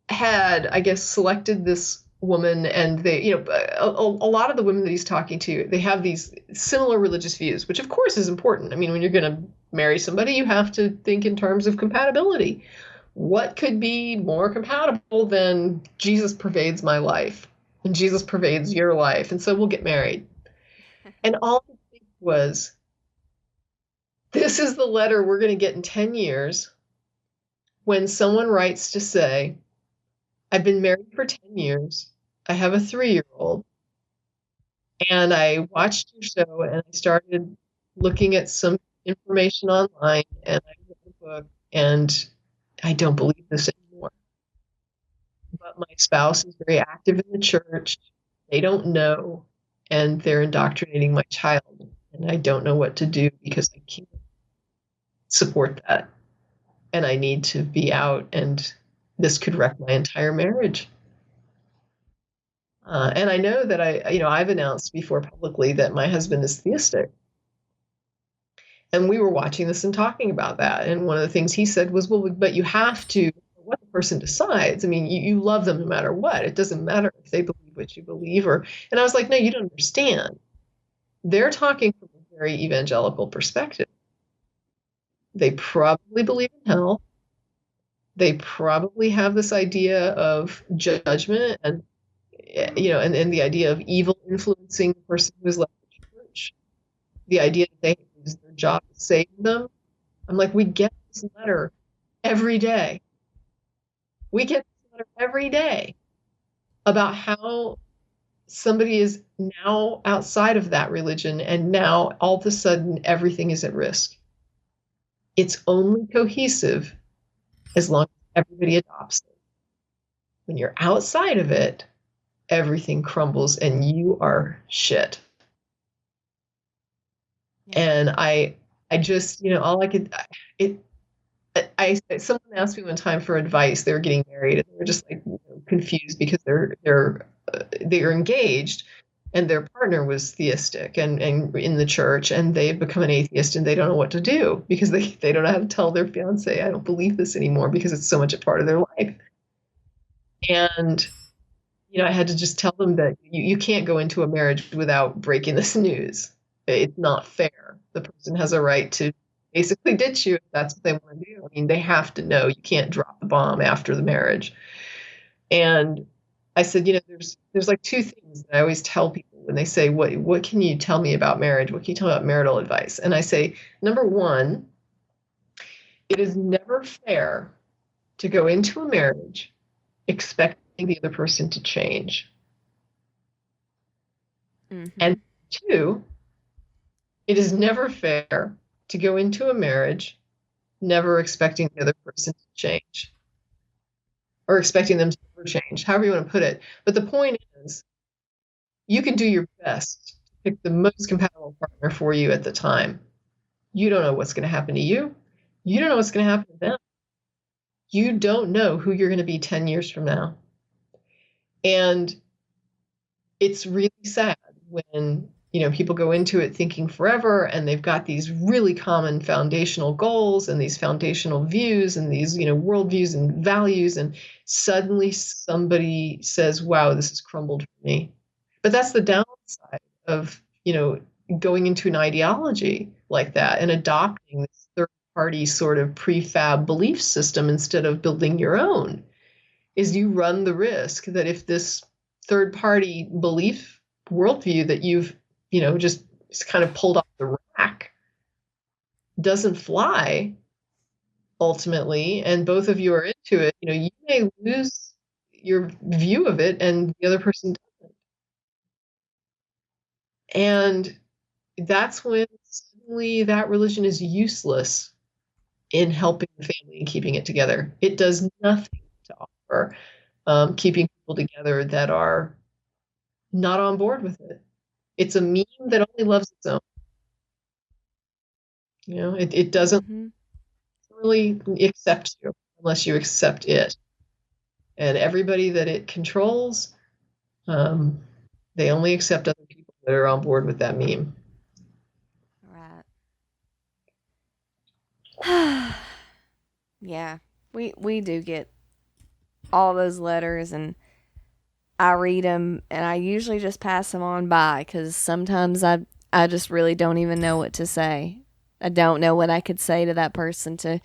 had, I guess, selected this woman, and they, a lot of the women that he's talking to, they have these similar religious views, which of course is important. I mean, when you're going to marry somebody, you have to think in terms of compatibility. What could be more compatible than Jesus pervades my life and Jesus pervades your life, and so we'll get married. And all I think was, this is the letter we're going to get in 10 years when someone writes to say, I've been married for 10 years. I have a 3-year-old. And I watched your show and I started looking at some information online and I read the book and I don't believe this anymore. But my spouse is very active in the church. They don't know, and they're indoctrinating my child. And I don't know what to do because I can't support that. And I need to be out, and this could wreck my entire marriage. And I know that I've announced before publicly that my husband is theistic. And we were watching this and talking about that. And one of the things he said was, well, but you have to, what the person decides. I mean, you love them no matter what. It doesn't matter if they believe what you believe. And I was like, no, you don't understand. They're talking from a very evangelical perspective. They probably believe in hell. They probably have this idea of judgment and, and the idea of evil influencing the person who has left the church. The idea that it's their job to save them. I'm like, we get this letter every day. We get this letter every day about how somebody is now outside of that religion and now all of a sudden everything is at risk. It's only cohesive as long as everybody adopts it. When you're outside of it, everything crumbles and you are shit. And I just, all I could, someone asked me one time for advice. They were getting married and they were just like confused because they're engaged and their partner was theistic and in the church, and they've become an atheist and they don't know what to do because they don't know how to tell their fiance, I don't believe this anymore, because it's so much a part of their life. And, I had to just tell them that you can't go into a marriage without breaking this news. It's not fair. The person has a right to basically ditch you if that's what they want to do. I mean, they have to know. You can't drop the bomb after the marriage. And I said, there's like two things that I always tell people when they say, what can you tell me about marriage? What can you tell me about marital advice? And I say, number one, it is never fair to go into a marriage expecting the other person to change. Mm-hmm. And two, it is never fair to go into a marriage never expecting the other person to change or expecting them to never change, however you want to put it. But the point is, you can do your best to pick the most compatible partner for you at the time. You don't know what's going to happen to you. You don't know what's going to happen to them. You don't know who you're going to be 10 years from now. And it's really sad when people go into it thinking forever, and they've got these really common foundational goals and these foundational views and these, worldviews and values. And suddenly somebody says, wow, this has crumbled for me. But that's the downside of, going into an ideology like that and adopting this third party sort of prefab belief system instead of building your own, is you run the risk that if this third party belief worldview that you've just kind of pulled off the rack doesn't fly ultimately, and both of you are into it, you may lose your view of it and the other person doesn't. And that's when suddenly that religion is useless in helping the family and keeping it together. It does nothing to offer keeping people together that are not on board with it. It's a meme that only loves its own. It doesn't really accept you unless you accept it. And everybody that it controls, they only accept other people that are on board with that meme.
Right. Yeah, we do get all those letters, and I read them, and I usually just pass them on by, because sometimes I just really don't even know what to say. I don't know what I could say to that person to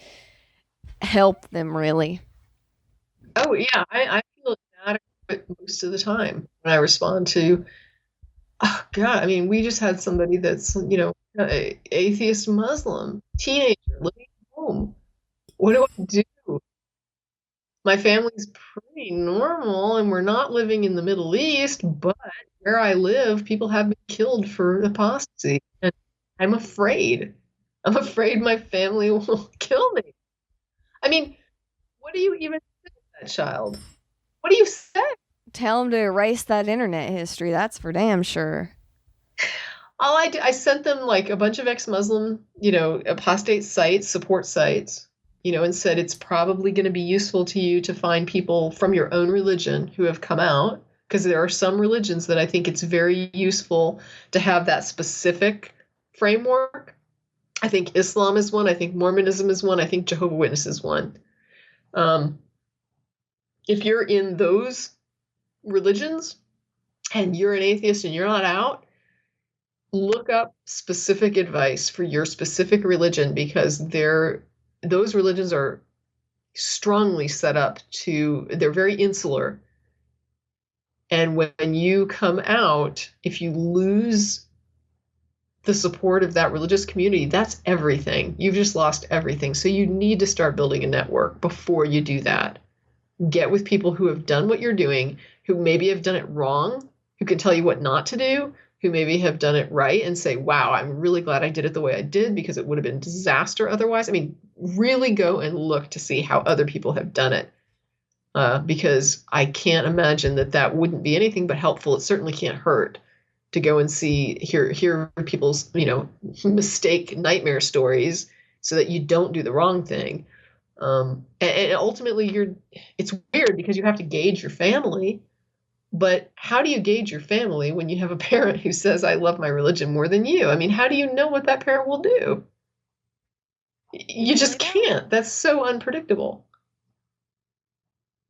help them, really.
Oh, yeah, I feel inadequate most of the time when I respond to, oh, God, I mean, we just had somebody that's, atheist Muslim, teenager, living at home. What do I do? My family's pretty normal, and we're not living in the Middle East, but where I live, people have been killed for apostasy. And I'm afraid. I'm afraid my family will kill me. I mean, what do you even say to that child? What do you say?
Tell them to erase that internet history. That's for damn sure.
All I sent them like a bunch of ex-Muslim, apostate sites, support sites, and said it's probably going to be useful to you to find people from your own religion who have come out, because there are some religions that I think it's very useful to have that specific framework. I think Islam is one. I think Mormonism is one. I think Jehovah's Witness is one. If you're in those religions and you're an atheist and you're not out, look up specific advice for your specific religion, because those religions are strongly set up they're very insular. And when you come out, if you lose the support of that religious community, that's everything. You've just lost everything. So you need to start building a network before you do that. Get with people who have done what you're doing, who maybe have done it wrong, who can tell you what not to do, who maybe have done it right and say, wow, I'm really glad I did it the way I did, because it would have been disaster otherwise. I mean, really go and look to see how other people have done it, because I can't imagine that wouldn't be anything but helpful. It certainly can't hurt to go and hear people's, mistake nightmare stories so that you don't do the wrong thing. And ultimately it's weird because you have to gauge your family. But how do you gauge your family when you have a parent who says, I love my religion more than you? I mean, how do you know what that parent will do? You just can't. That's so unpredictable.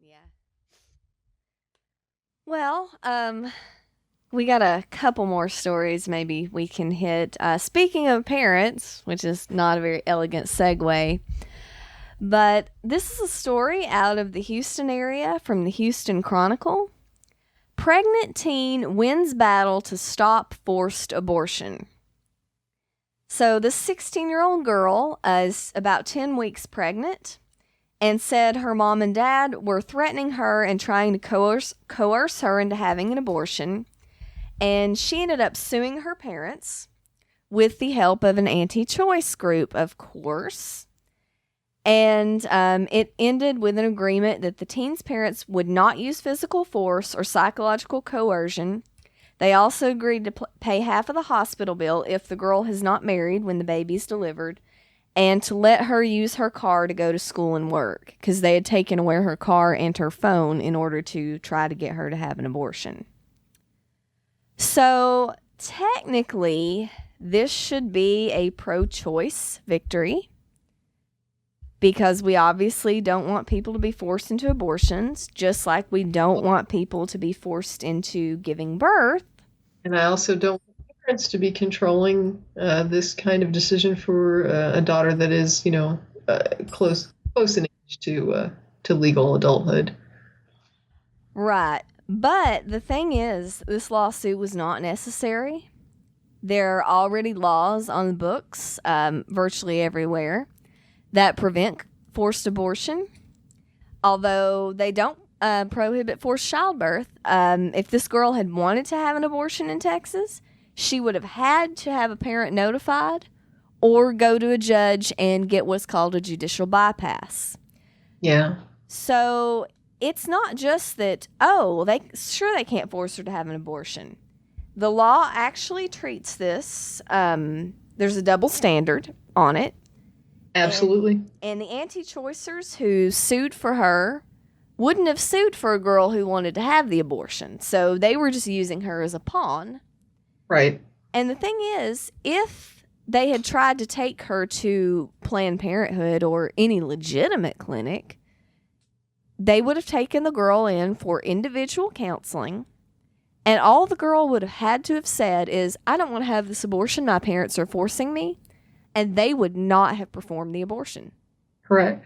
Yeah. Well, we got a couple more stories maybe we can hit. Speaking of parents, which is not a very elegant segue, but this is a story out of the Houston area from the Houston Chronicle. Pregnant teen wins battle to stop forced abortion. So this 16-year-old girl is about 10 weeks pregnant and said her mom and dad were threatening her and trying to coerce her into having an abortion. And she ended up suing her parents with the help of an anti-choice group, of course. And it ended with an agreement that the teen's parents would not use physical force or psychological coercion. They also agreed to pay half of the hospital bill if the girl is not married when the baby's delivered, and to let her use her car to go to school and work, because they had taken away her car and her phone in order to try to get her to have an abortion. So technically, this should be a pro-choice victory because we obviously don't want people to be forced into abortions, just like we don't want people to be forced into giving birth.
And I also don't want parents to be controlling this kind of decision for a daughter that is, close in age to legal adulthood.
Right. But the thing is, this lawsuit was not necessary. There are already laws on the books, virtually everywhere, that prevent forced abortion, although they don't prohibit forced childbirth. If this girl had wanted to have an abortion in Texas, she would have had to have a parent notified or go to a judge and get what's called a judicial bypass.
Yeah.
So it's not just that, they can't force her to have an abortion. The law actually treats this, there's a double standard on it.
Absolutely.
And the anti-choicers who sued for her wouldn't have sued for a girl who wanted to have the abortion. So they were just using her as a pawn.
Right.
And the thing is, if they had tried to take her to Planned Parenthood or any legitimate clinic, they would have taken the girl in for individual counseling. And all the girl would have had to have said is, I don't want to have this abortion. My parents are forcing me. And they would not have performed the abortion.
Correct.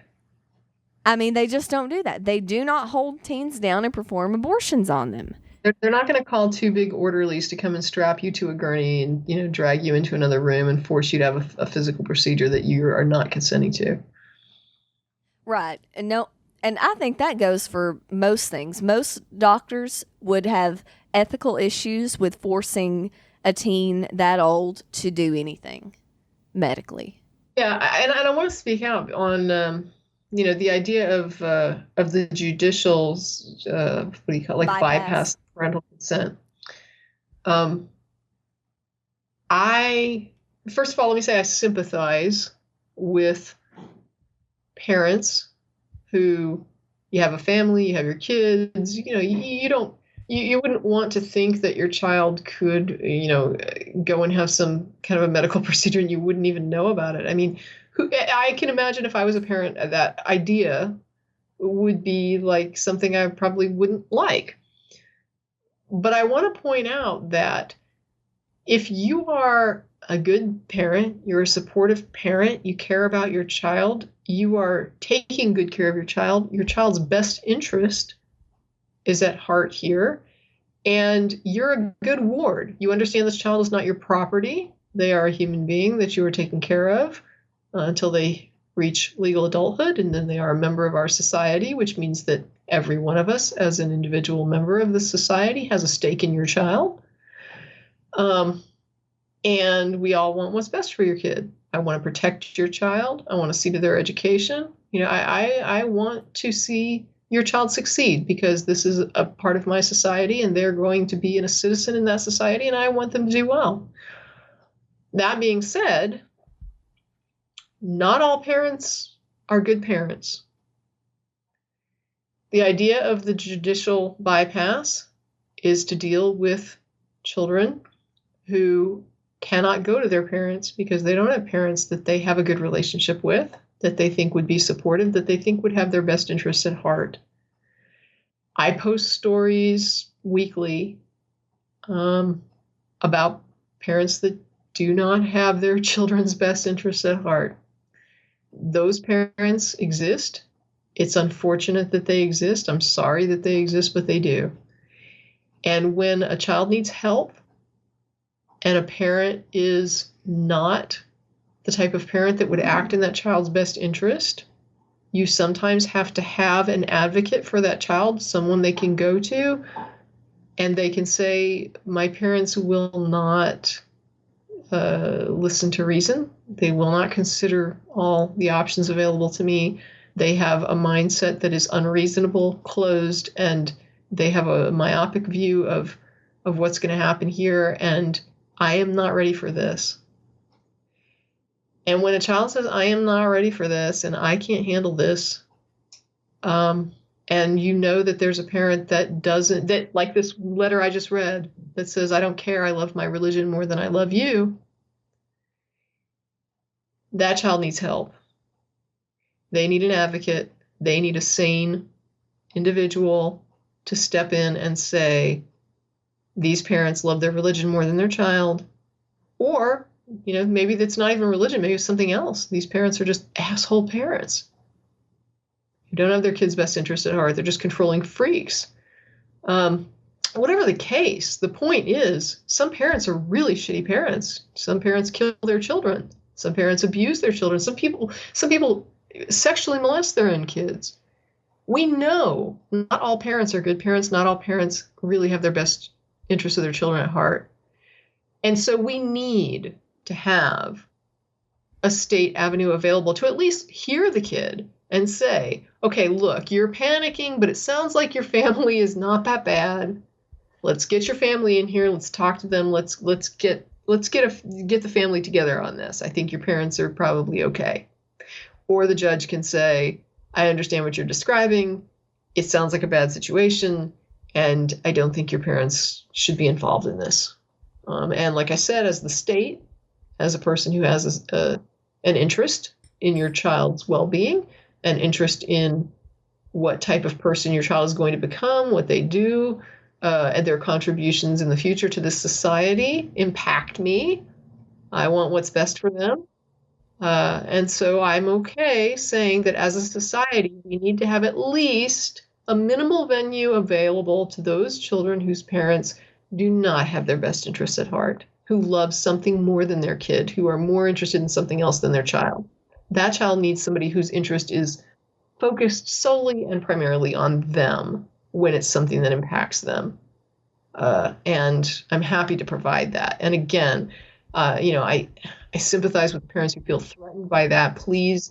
I mean, they just don't do that. They do not hold teens down and perform abortions on them.
They're not going to call two big orderlies to come and strap you to a gurney and, drag you into another room and force you to have a physical procedure that you are not consenting to.
Right. And I think that goes for most things. Most doctors would have ethical issues with forcing a teen that old to do anything medically.
Yeah, and I want to speak out on the idea of the judicial's what do you call it, like bypass parental consent. I first of all, let me say I sympathize with parents who, you have a family, you have your kids, you wouldn't want to think that your child could, go and have some kind of a medical procedure and you wouldn't even know about it. I mean, I can imagine if I was a parent, that idea would be like something I probably wouldn't like. But I want to point out that if you are a good parent, you're a supportive parent, you care about your child, you are taking good care of your child's best interest is at heart here, and you're a good ward. You understand this child is not your property. They are a human being that you are taking care of until they reach legal adulthood, and then they are a member of our society, which means that every one of us as an individual member of the society has a stake in your child. And we all want what's best for your kid. I want to protect your child. I want to see to their education. I want to see your child succeed because this is a part of my society and they're going to be a citizen in that society and I want them to do well. That being said, not all parents are good parents. The idea of the judicial bypass is to deal with children who cannot go to their parents because they don't have parents that they have a good relationship with, that they think would be supportive, that they think would have their best interests at heart. I post stories weekly about parents that do not have their children's best interests at heart. Those parents exist. It's unfortunate that they exist. I'm sorry that they exist, but they do. And when a child needs help and a parent is not the type of parent that would act in that child's best interest, you sometimes have to have an advocate for that child, someone they can go to, and they can say, my parents will not listen to reason. They will not consider all the options available to me. They have a mindset that is unreasonable, closed, and they have a myopic view of what's going to happen here, and I am not ready for this. And when a child says, I am not ready for this and I can't handle this, and you know that there's a parent that doesn't, that like this letter I just read that says, I don't care, I love my religion more than I love you, that child needs help. They need an advocate. They need a sane individual to step in and say, these parents love their religion more than their child. Or, maybe that's not even religion, maybe it's something else. These parents are just asshole parents who don't have their kids' best interest at heart. They're just controlling freaks. Whatever the case, the point is, some parents are really shitty parents. Some parents kill their children. Some parents abuse their children. Some people sexually molest their own kids. We know not all parents are good parents. Not all parents really have their best interests of their children at heart. And so we need to have a state avenue available to at least hear the kid and say, okay, look, you're panicking, but it sounds like your family is not that bad. Let's get your family in here. Let's talk to them. Let's get the family together on this. I think your parents are probably okay. Or the judge can say, I understand what you're describing. It sounds like a bad situation, and I don't think your parents should be involved in this. And like I said, as the state, as a person who has an interest in your child's well-being, an interest in what type of person your child is going to become, what they do, and their contributions in the future to this society impact me. I want what's best for them. And so I'm okay saying that as a society, we need to have at least a minimal venue available to those children whose parents do not have their best interests at heart, who love something more than their kid, who are more interested in something else than their child. That child needs somebody whose interest is focused solely and primarily on them when it's something that impacts them. And I'm happy to provide that. And again, I sympathize with parents who feel threatened by that. Please,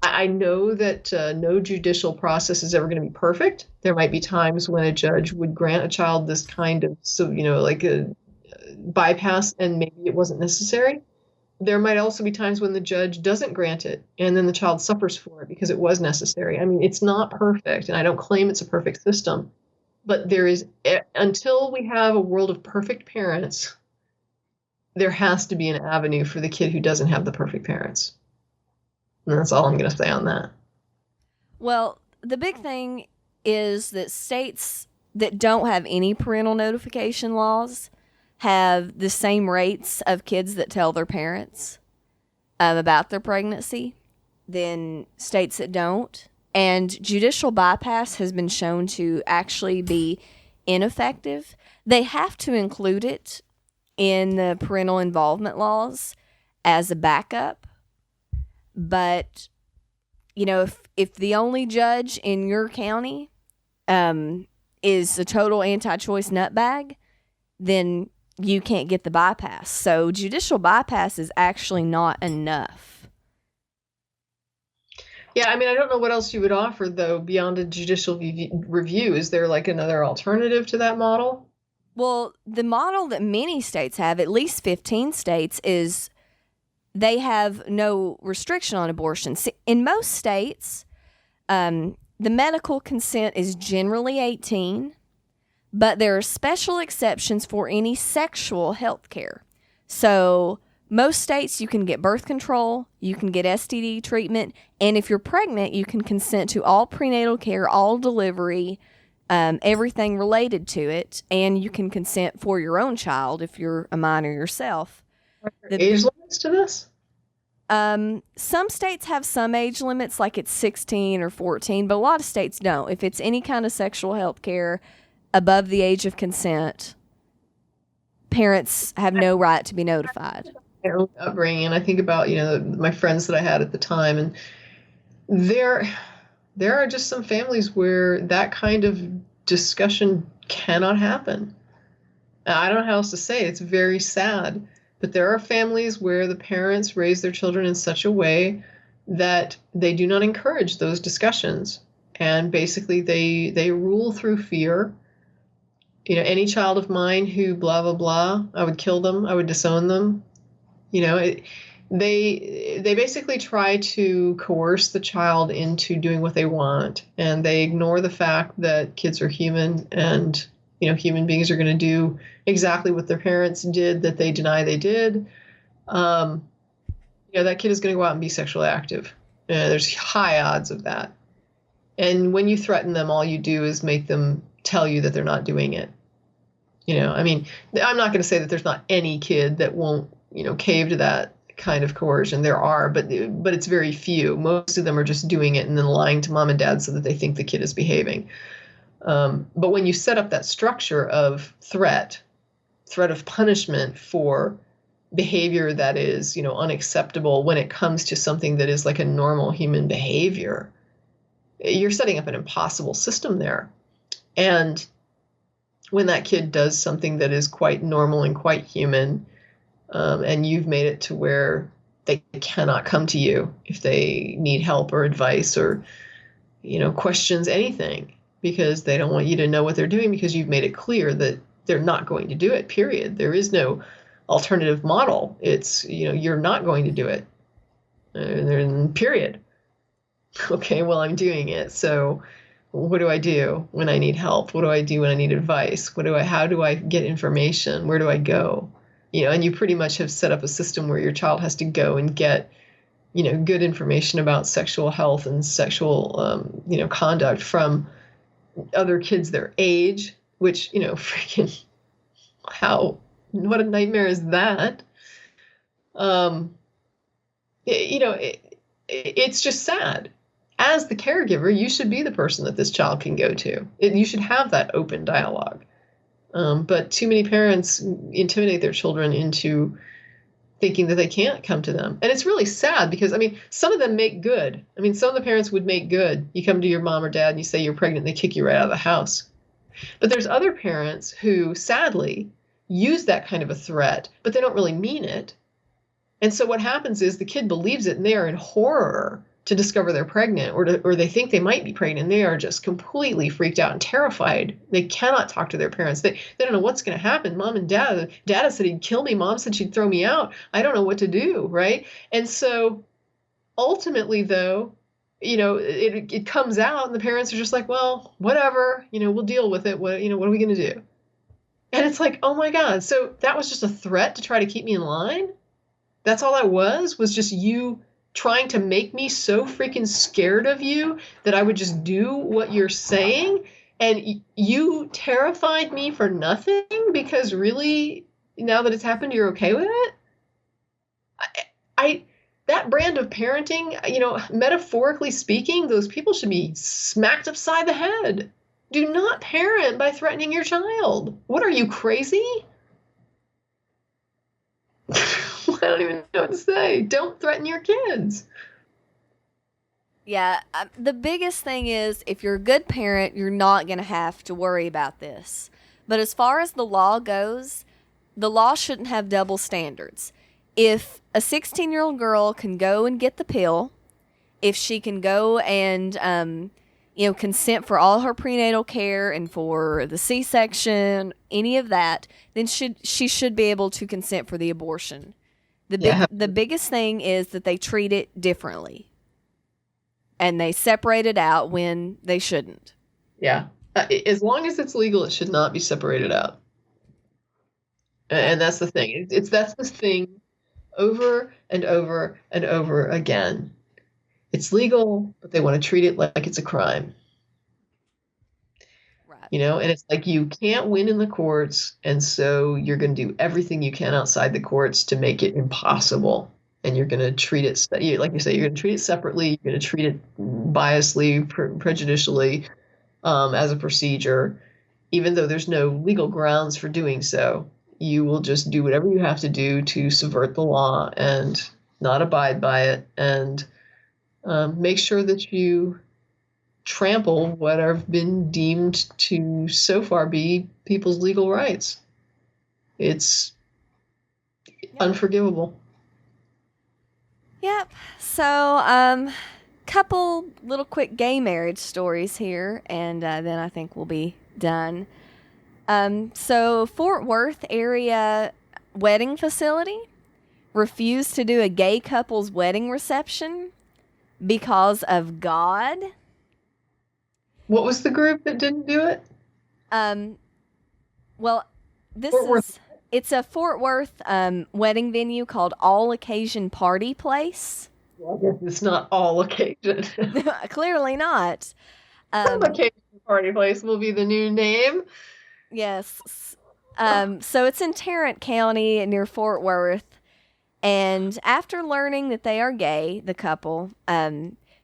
I know that no judicial process is ever going to be perfect. There might be times when a judge would grant a child this kind of, like a bypass, and maybe it wasn't necessary. There might also be times when the judge doesn't grant it, and then the child suffers for it because it was necessary. I mean, it's not perfect, and I don't claim it's a perfect system. But there is, until we have a world of perfect parents, there has to be an avenue for the kid who doesn't have the perfect parents. And that's all I'm going to say on that.
Well, the big thing is that states that don't have any parental notification laws have the same rates of kids that tell their parents about their pregnancy than states that don't. And judicial bypass has been shown to actually be ineffective. They have to include it in the parental involvement laws as a backup. But, if the only judge in your county is a total anti-choice nutbag, then you can't get the bypass. So judicial bypass is actually not enough.
Yeah, I mean, I don't know what else you would offer, though, beyond a judicial review. Is there like another alternative to that model?
Well, the model that many states have, at least 15 states, is they have no restriction on abortion. In most states, the medical consent is generally 18, but there are special exceptions for any sexual health care. So most states, you can get birth control, you can get STD treatment, and if you're pregnant, you can consent to all prenatal care, all delivery, everything related to it, and you can consent for your own child if you're a minor yourself.
Are there age limits to this?
Some states have some age limits, like it's 16 or 14, but a lot of states don't. If it's any kind of sexual health care above the age of consent, parents have no right to be notified.
Upbringing, and I think about my friends that I had at the time, and there are just some families where that kind of discussion cannot happen. I don't know how else to say it. It's very sad, but there are families where the parents raise their children in such a way that they do not encourage those discussions, and basically they rule through fear. Any child of mine who blah blah blah, I would kill them, I would disown them. they basically try to coerce the child into doing what they want, and they ignore the fact that kids are human, and human beings are going to do exactly what their parents did that they deny they did. That kid is going to go out and be sexually active. There's high odds of that. And when you threaten them, all you do is make them tell you that they're not doing it. I'm not going to say that there's not any kid that won't, cave to that kind of coercion. There are, but it's very few. Most of them are just doing it and then lying to mom and dad so that they think the kid is behaving. But when you set up that structure of threat of punishment for behavior that is, unacceptable when it comes to something that is like a normal human behavior, you're setting up an impossible system there. And when that kid does something that is quite normal and quite human, and you've made it to where they cannot come to you if they need help or advice or, questions anything, because they don't want you to know what they're doing, because you've made it clear that they're not going to do it, period. There is no alternative model. It's, you're not going to do it, period. Okay, well, I'm doing it. So what do I do when I need help? What do I do when I need advice? How do I get information? Where do I go? And you pretty much have set up a system where your child has to go and get, good information about sexual health and sexual, conduct from other kids their age, which, freaking, what a nightmare is that? It's just sad. As the caregiver, you should be the person that this child can go to. You should have that open dialogue. But too many parents intimidate their children into thinking that they can't come to them. And it's really sad because, some of them make good. Some of the parents would make good. You come to your mom or dad and you say you're pregnant, and they kick you right out of the house. But there's other parents who, sadly, use that kind of a threat, but they don't really mean it. And so what happens is the kid believes it, and they are in horror to discover they're pregnant, or they think they might be pregnant. They are just completely freaked out and terrified. They cannot talk to their parents. They don't know what's going to happen. Mom and dad said he'd kill me. Mom said she'd throw me out. I don't know what to do, right? And so ultimately, though, it comes out, and the parents are just like, well, whatever, we'll deal with it. What are we going to do? And it's like, oh my God. So that was just a threat to try to keep me in line? That's all that was just you trying to make me so freaking scared of you that I would just do what you're saying, and you terrified me for nothing, because really, now that it's happened, you're okay with it? That brand of parenting, metaphorically speaking, those people should be smacked upside the head. Do not parent by threatening your child. What are you, crazy? I don't even know what to say. Don't threaten your kids.
Yeah, the biggest thing is, if you're a good parent, you're not going to have to worry about this. But as far as the law goes, the law shouldn't have double standards. If a 16-year-old girl can go and get the pill, if she can go and, consent for all her prenatal care and for the C-section, any of that, then she should be able to consent for the abortion. The biggest thing is that they treat it differently, and they separate it out when they shouldn't.
Yeah. As long as it's legal, it should not be separated out. And that's the thing. That's the thing over and over and over again. It's legal, but they want to treat it like it's a crime. Right. And it's like, you can't win in the courts, and so you're going to do everything you can outside the courts to make it impossible. And you're going to treat it, like you say, you're going to treat it separately. You're going to treat it biasly, prejudicially, as a procedure, even though there's no legal grounds for doing so. You will just do whatever you have to do to subvert the law and not abide by it, and make sure that you trample what have been deemed to so far be people's legal rights. It's unforgivable.
Yep. So, couple little quick gay marriage stories here, and then I think we'll be done. So Fort Worth area wedding facility refused to do a gay couple's wedding reception because of God.
What was the group that didn't do it?
Well, this
Fort Worth.
it's a Fort Worth wedding venue called All Occasion Party Place.
Well, I guess it's not All Occasion.
Clearly not.
Some Occasion Party Place will be the new name.
Yes. So it's in Tarrant County near Fort Worth. And after learning that they are gay, the couple,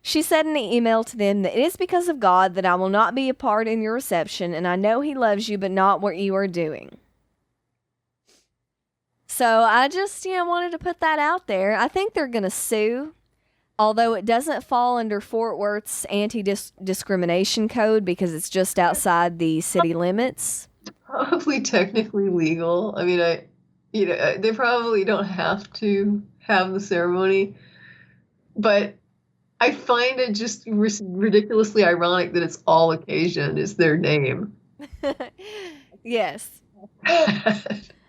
she said in an email to them that it is because of God that I will not be a part in your reception, and I know he loves you, but not what you are doing. So I just, wanted to put that out there. I think they're going to sue, although it doesn't fall under Fort Worth's anti-discrimination code because it's just outside the city limits.
Probably technically legal. I mean, they probably don't have to have the ceremony, but I find it just ridiculously ironic that it's All Occasion is their name.
Yes.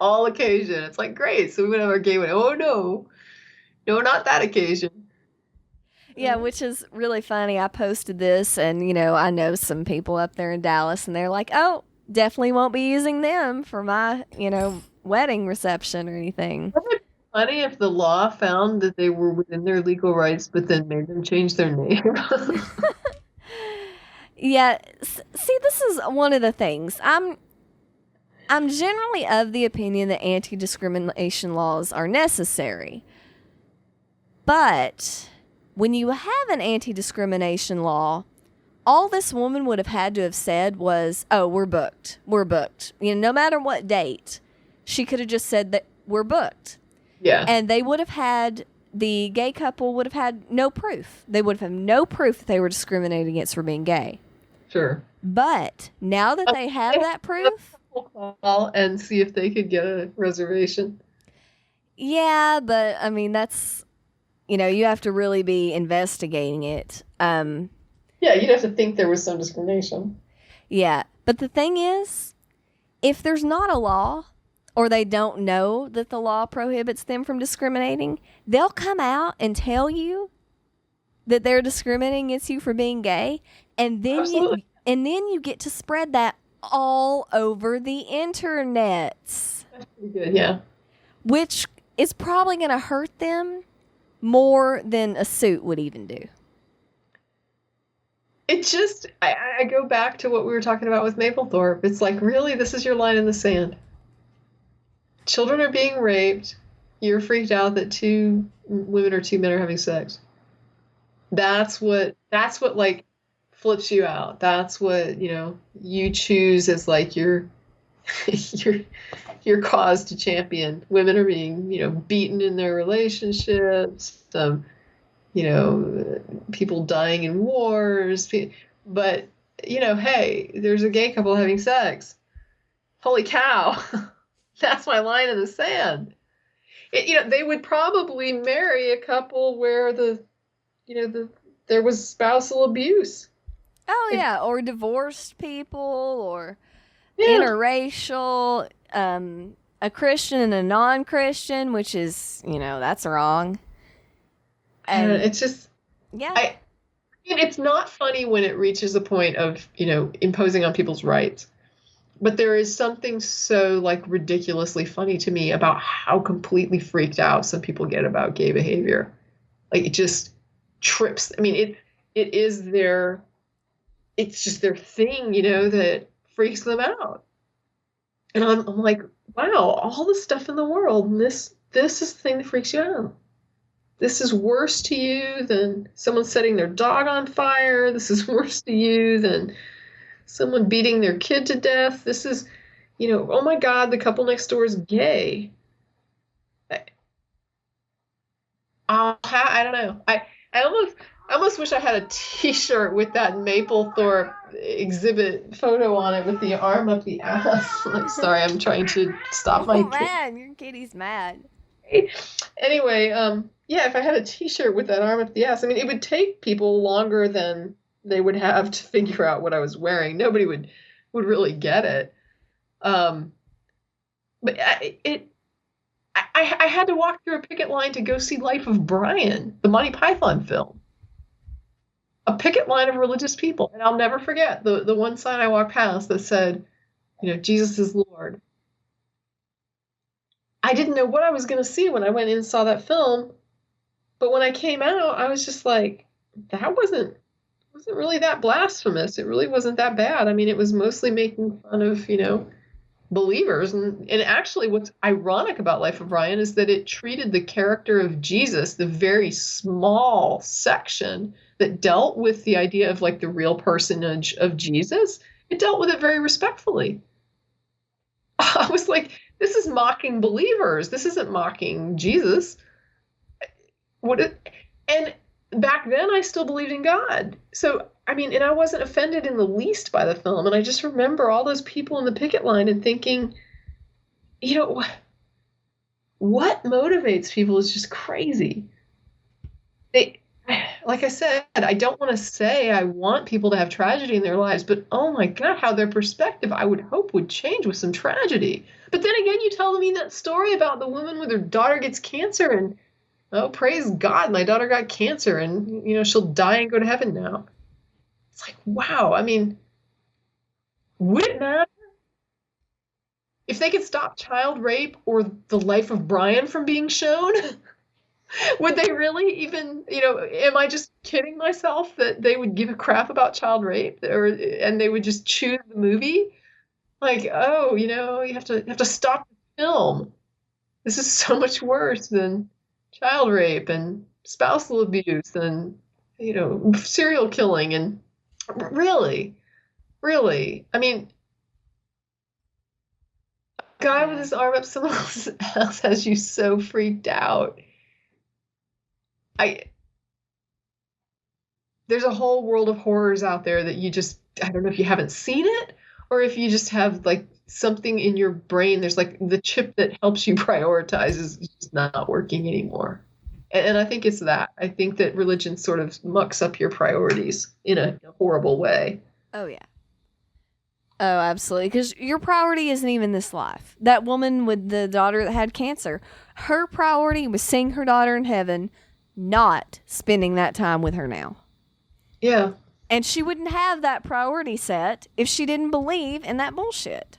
All Occasion. It's like, great. So we would have our gay wedding. Oh, no, not that occasion.
Yeah, which is really funny. I posted this and, I know some people up there in Dallas and they're like, oh, definitely won't be using them for my, wedding reception or anything.
Wouldn't it be funny if the law found that they were within their legal rights, but then made them change their name?
Yeah. See, this is one of the things. I'm generally of the opinion that anti-discrimination laws are necessary. But when you have an anti-discrimination law, all this woman would have had to have said was, oh, we're booked. We're booked. No matter what date, she could have just said that we're booked.
Yeah.
And they would have had, the gay couple would have had no proof. They would have had no proof that they were discriminated against for being gay.
Sure.
But now that they have that proof.
Call and see if they could get a reservation.
Yeah, but I mean, that's, you have to really be investigating it.
Yeah, you'd have to think there was some discrimination.
Yeah, but the thing is, if there's not a law, or they don't know that the law prohibits them from discriminating, they'll come out and tell you that they're discriminating against you for being gay, and then you get to spread that all over the internet.
That's pretty good, yeah.
Which is probably going to hurt them more than a suit would even do.
It's just, I go back to what we were talking about with Mapplethorpe. It's like, really, this is your line in the sand. Children are being raped. You're freaked out that 2 women or 2 men are having sex. That's what like flips you out. That's what, you choose as like your cause to champion. Women are being, beaten in their relationships. People dying in wars. But, hey, there's a gay couple having sex. Holy cow. That's my line in the sand. They would probably marry a couple where there was spousal abuse.
Oh, yeah, or divorced people, or interracial, a Christian and a non-Christian, which is, that's wrong. And
it's just,
yeah.
It's not funny when it reaches a point of, imposing on people's rights. But there is something so like ridiculously funny to me about how completely freaked out some people get about gay behavior. Like it just trips. I mean, it's just their thing, that freaks them out. And I'm like, wow, all the stuff in the world, and this is the thing that freaks you out. This is worse to you than someone setting their dog on fire. This is worse to you than someone beating their kid to death. This is, oh my God, the couple next door is gay. I don't know. I almost wish I had a T-shirt with that Mapplethorpe exhibit photo on it with the arm up the ass. Like, sorry, I'm trying to stop my kid.
Man, your kitty's mad.
Anyway, yeah, if I had a T-shirt with that arm up the ass, I mean, it would take people longer than they would have to figure out what I was wearing. Nobody would really get it. But I had to walk through a picket line to go see Life of Brian, the Monty Python film. A picket line of religious people. And I'll never forget the one sign I walked past that said, Jesus is Lord. I didn't know what I was going to see when I went in and saw that film. But when I came out, I was just like, that wasn't really that blasphemous. It really wasn't that bad. I mean, it was mostly making fun of, believers. And actually what's ironic about Life of Brian is that it treated the character of Jesus, the very small section that dealt with the idea of like the real personage of Jesus, it dealt with it very respectfully. I was like, this is mocking believers. This isn't mocking Jesus. And back then I still believed in God. So, I mean, and I wasn't offended in the least by the film. And I just remember all those people in the picket line and thinking, what motivates people is just crazy. Like I said, I don't want to say I want people to have tragedy in their lives, but oh my God, how their perspective, I would hope, would change with some tragedy. But then again, you tell me that story about the woman with her daughter gets cancer and, oh, praise God, my daughter got cancer and, she'll die and go to heaven now. It's like, wow. I mean, would it matter if they could stop child rape or the Life of Brian from being shown? Would they really even, am I just kidding myself that they would give a crap about child rape and they would just choose the movie? Like, oh, you have to stop the film. This is so much worse than child rape and spousal abuse and, serial killing. And really, I mean, a guy with his arm up someone else has you so freaked out. There's a whole world of horrors out there that I don't know if you haven't seen it or if you just have like something in your brain. There's like the chip that helps you prioritize is just not working anymore. And I think it's that. I think that religion sort of mucks up your priorities in a horrible way.
Oh, yeah. Oh, absolutely. Because your priority isn't even this life. That woman with the daughter that had cancer, her priority was seeing her daughter in heaven, not spending that time with her now.
Yeah.
And she wouldn't have that priority set if she didn't believe in that bullshit.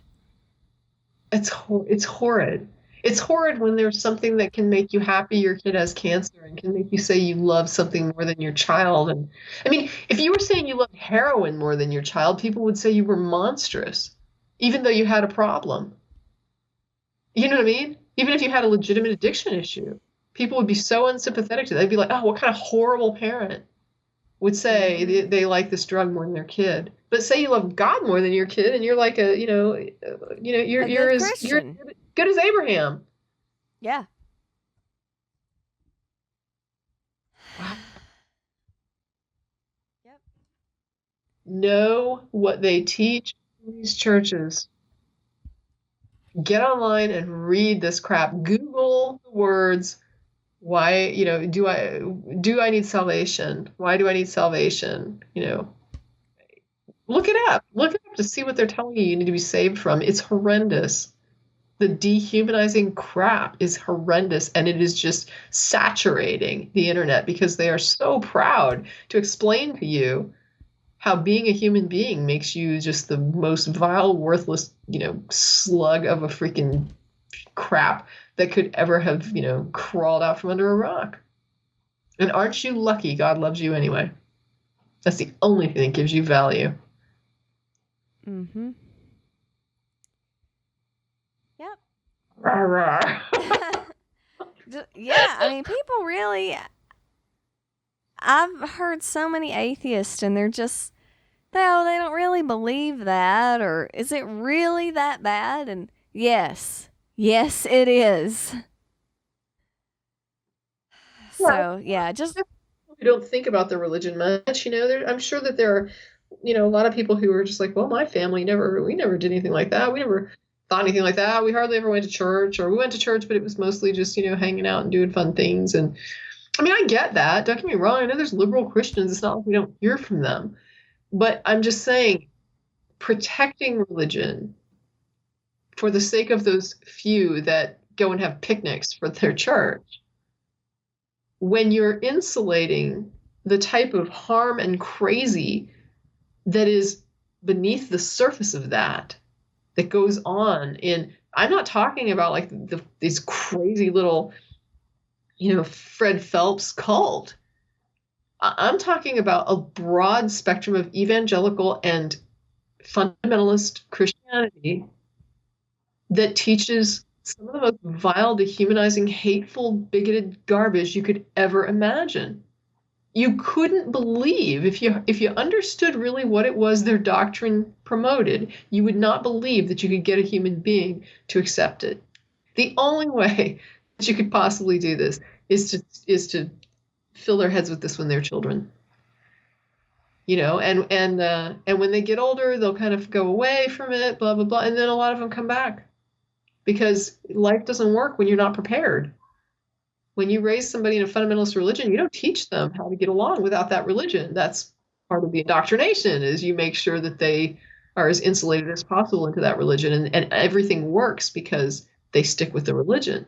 It's horrid. It's horrid when there's something that can make you happy your kid has cancer and can make you say you love something more than your child. And I mean, if you were saying you loved heroin more than your child, people would say you were monstrous, even though you had a problem. You know what I mean? Even if you had a legitimate addiction issue, people would be so unsympathetic to that. They'd be like, oh, what kind of horrible parent would say they like this drug more than their kid? But say you love God more than your kid, and you're like you're as good as Abraham.
Yeah.
Wow.
Yep.
Know what they teach in these churches. Get online and read this crap. Google the words. Why, do I need salvation? Why do I need salvation? Look it up to see what they're telling you need to be saved from. It's horrendous. The dehumanizing crap is horrendous, and it is just saturating the internet because they are so proud to explain to you how being a human being makes you just the most vile, worthless, slug of a freaking crap that could ever have, crawled out from under a rock. And aren't you lucky God loves you anyway? That's the only thing that gives you value.
Mm-hmm. Yep.
Rah, rah.
Yeah, I mean, people really... I've heard so many atheists, and they're just... they don't really believe that, or is it really that bad? And yes, it is. So, yeah, just...
who don't think about their religion much, I'm sure that there are, a lot of people who are just like, well, my family we never did anything like that. We never thought anything like that. We hardly ever went to church, or we went to church, but it was mostly just, hanging out and doing fun things. And I mean, I get that. Don't get me wrong. I know there's liberal Christians. It's not like we don't hear from them. But I'm just saying, protecting religion for the sake of those few that go and have picnics for their church. When you're insulating the type of harm and crazy that is beneath the surface of that goes on in, I'm not talking about like these crazy little, Fred Phelps cult. I'm talking about a broad spectrum of evangelical and fundamentalist Christianity that teaches some of the most vile, dehumanizing, hateful, bigoted garbage you could ever imagine. You couldn't believe, if you understood really what it was their doctrine promoted, you would not believe that you could get a human being to accept it. The only way that you could possibly do this is to fill their heads with this when they're children. And when they get older, they'll kind of go away from it, blah, blah, blah, and then a lot of them come back. Because life doesn't work when you're not prepared. When you raise somebody in a fundamentalist religion, you don't teach them how to get along without that religion. That's part of the indoctrination, is you make sure that they are as insulated as possible into that religion, and everything works because they stick with the religion.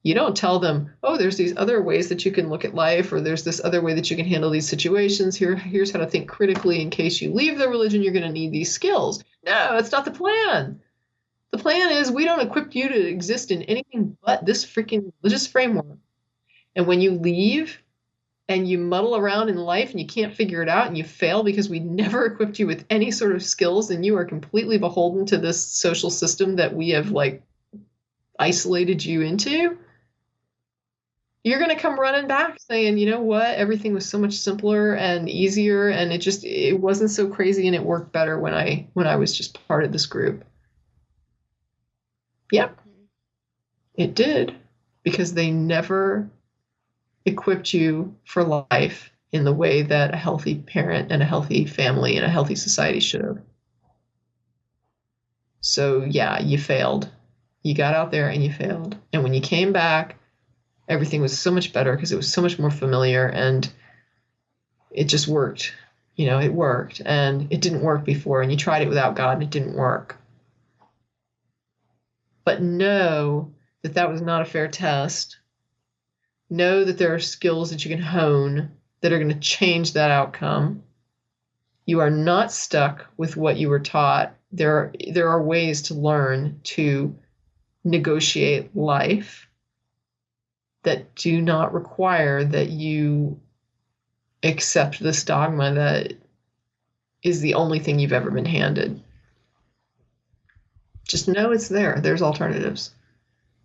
You don't tell them, oh, there's these other ways that you can look at life, or there's this other way that you can handle these situations. Here's how to think critically in case you leave the religion, you're going to need these skills. No, that's not the plan. The plan is we don't equip you to exist in anything but this freaking religious framework. And when you leave and you muddle around in life and you can't figure it out and you fail because we never equipped you with any sort of skills, and you are completely beholden to this social system that we have like isolated you into, you're going to come running back saying, you know what, everything was so much simpler and easier, and it wasn't so crazy, and it worked better when I was just part of this group. Yep, it did, because they never equipped you for life in the way that a healthy parent and a healthy family and a healthy society should have. So yeah, you failed. You got out there and you failed. And when you came back, everything was so much better because it was so much more familiar, and it just worked. It worked, and it didn't work before, and you tried it without God and it didn't work. But know that that was not a fair test. Know that there are skills that you can hone that are going to change that outcome. You are not stuck with what you were taught. There are ways to learn to negotiate life that do not require that you accept this dogma that is the only thing you've ever been handed. Just know it's there. There's alternatives.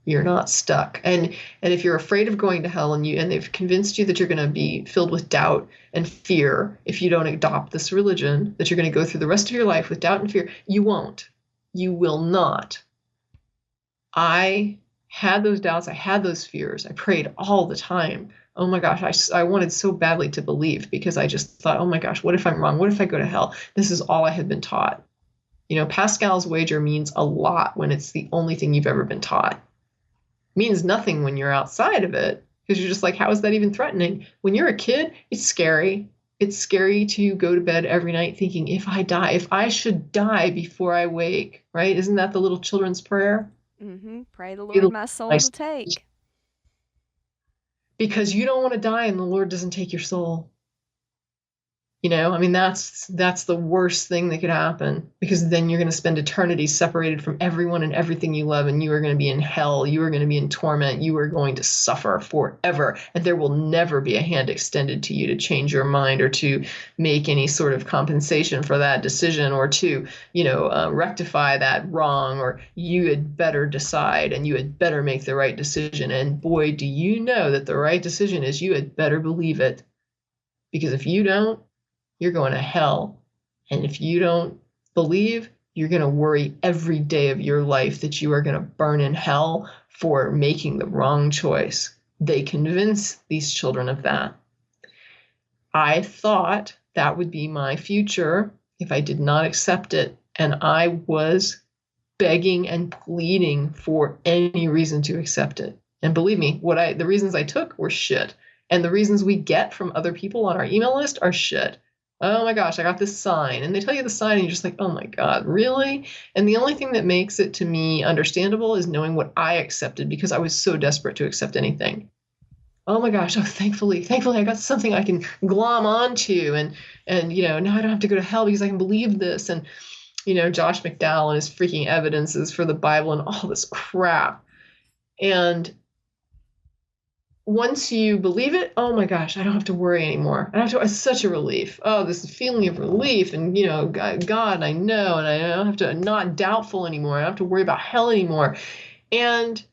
You're not stuck. And if you're afraid of going to hell and they've convinced you that you're going to be filled with doubt and fear if you don't adopt this religion, that you're going to go through the rest of your life with doubt and fear, you won't. You will not. I had those doubts. I had those fears. I prayed all the time. Oh my gosh, I wanted so badly to believe, because I just thought, oh my gosh, what if I'm wrong? What if I go to hell? This is all I had been taught. Pascal's wager means a lot when it's the only thing you've ever been taught. Means nothing when you're outside of it, because you're just like, how is that even threatening? When you're a kid, it's scary. It's scary to go to bed every night thinking, if I should die before I wake, right? Isn't that the little children's prayer?
Mm-hmm. Pray the Lord my soul to take.
Because you don't want to die and the Lord doesn't take your soul. That's the worst thing that could happen, because then you're going to spend eternity separated from everyone and everything you love, and you are going to be in hell. You are going to be in torment. You are going to suffer forever, and there will never be a hand extended to you to change your mind or to make any sort of compensation for that decision, or to, rectify that wrong, or you had better decide and you had better make the right decision. And boy, do you know that the right decision is you had better believe it, because if you don't, you're going to hell. And if you don't believe, you're going to worry every day of your life that you are going to burn in hell for making the wrong choice. They convince these children of that. I thought that would be my future if I did not accept it. And I was begging and pleading for any reason to accept it. And believe me, the reasons I took were shit. And the reasons we get from other people on our email list are shit. Oh my gosh, I got this sign. And they tell you the sign, and you're just like, oh my God, really? And the only thing that makes it to me understandable is knowing what I accepted because I was so desperate to accept anything. Oh my gosh, oh thankfully I got something I can glom onto, and now I don't have to go to hell because I can believe this. And Josh McDowell and his freaking evidences for the Bible and all this crap. And once you believe it, oh my gosh, I don't have to worry anymore. It's such a relief. Oh, this feeling of relief, and God, I know, and I don't have to, I'm not doubtful anymore. I don't have to worry about hell anymore. And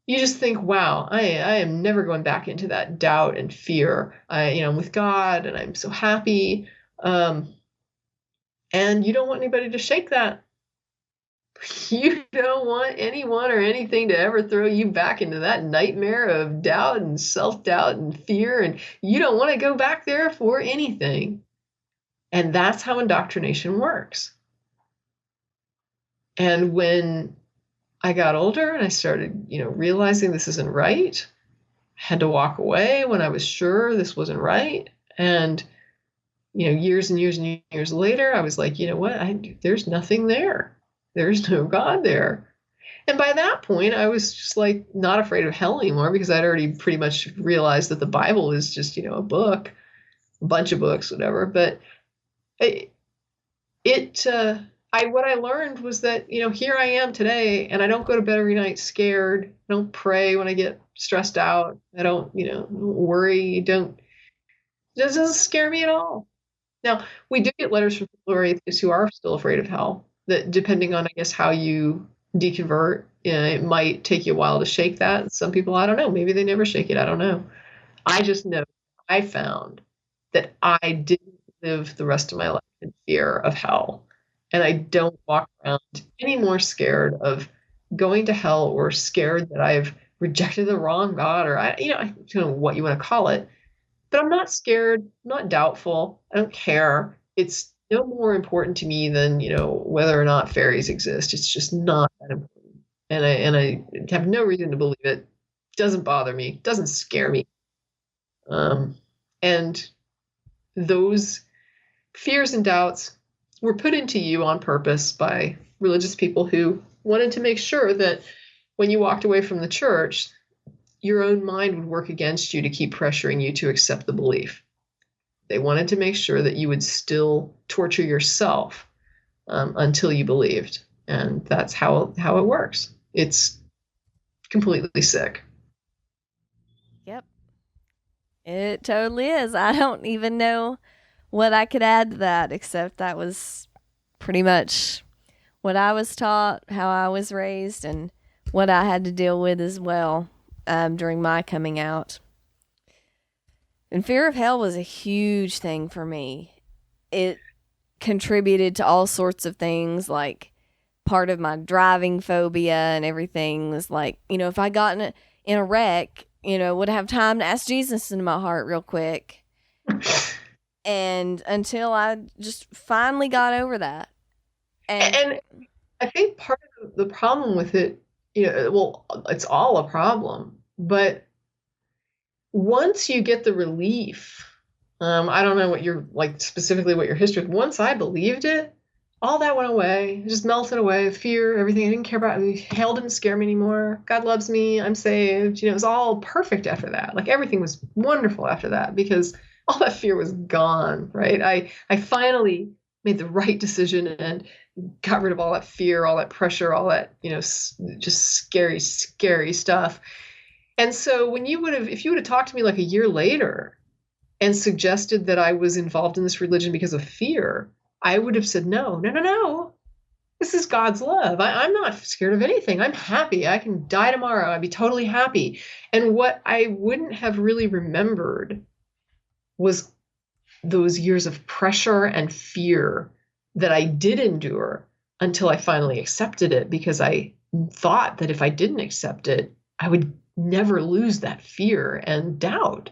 you just think, wow, I am never going back into that doubt and fear. I'm with God, and I'm so happy. And you don't want anybody to shake that. You don't want anyone or anything to ever throw you back into that nightmare of doubt and self-doubt and fear, and you don't want to go back there for anything. And that's how indoctrination works. And when I got older and I started, realizing this isn't right, I had to walk away when I was sure this wasn't right. And, years and years and years later, I was like, you know what? There's nothing there. There's no God there. And by that point, I was just like not afraid of hell anymore because I'd already pretty much realized that the Bible is just, a book, a bunch of books, whatever. But what I learned was that, here I am today, and I don't go to bed every night scared. I don't pray when I get stressed out. I don't, worry. It doesn't scare me at all. Now, we do get letters from people who are atheists who are still afraid of hell, that depending on, I guess, how you deconvert, it might take you a while to shake that. Some people, I don't know, maybe they never shake it. I don't know. I just know I found that I didn't live the rest of my life in fear of hell. And I don't walk around any more scared of going to hell or scared that I've rejected the wrong God, or I don't know what you want to call it. But I'm not scared, I'm not doubtful. I don't care. It's no more important to me than, whether or not fairies exist. It's just not that important. And I have no reason to believe it. Doesn't bother me, doesn't scare me. And those fears and doubts were put into you on purpose by religious people who wanted to make sure that when you walked away from the church, your own mind would work against you to keep pressuring you to accept the belief. They wanted to make sure that you would still torture yourself until you believed. And that's how it works. It's completely sick.
Yep. It totally is. I don't even know what I could add to that, except that was pretty much what I was taught, how I was raised, and what I had to deal with as well during my coming out. And fear of hell was a huge thing for me. It contributed to all sorts of things, like part of my driving phobia and everything was like, if I got in a wreck, would have time to ask Jesus into my heart real quick. And until I just finally got over that.
And I think part of the problem with it, well, it's all a problem, but once you get the relief, I don't know what your, like, specifically what your history, once I believed it, all that went away. It just melted away. Fear, everything. I didn't care about it. Hell didn't scare me anymore. God loves me. I'm saved. It was all perfect after that. Like, everything was wonderful after that because all that fear was gone, right? I finally made the right decision and got rid of all that fear, all that pressure, all that, just scary, scary stuff. And so if you would have talked to me like a year later and suggested that I was involved in this religion because of fear, I would have said, no. This is God's love. I'm not scared of anything. I'm happy. I can die tomorrow. I'd be totally happy. And what I wouldn't have really remembered was those years of pressure and fear that I did endure until I finally accepted it, because I thought that if I didn't accept it, I would never lose that fear and doubt.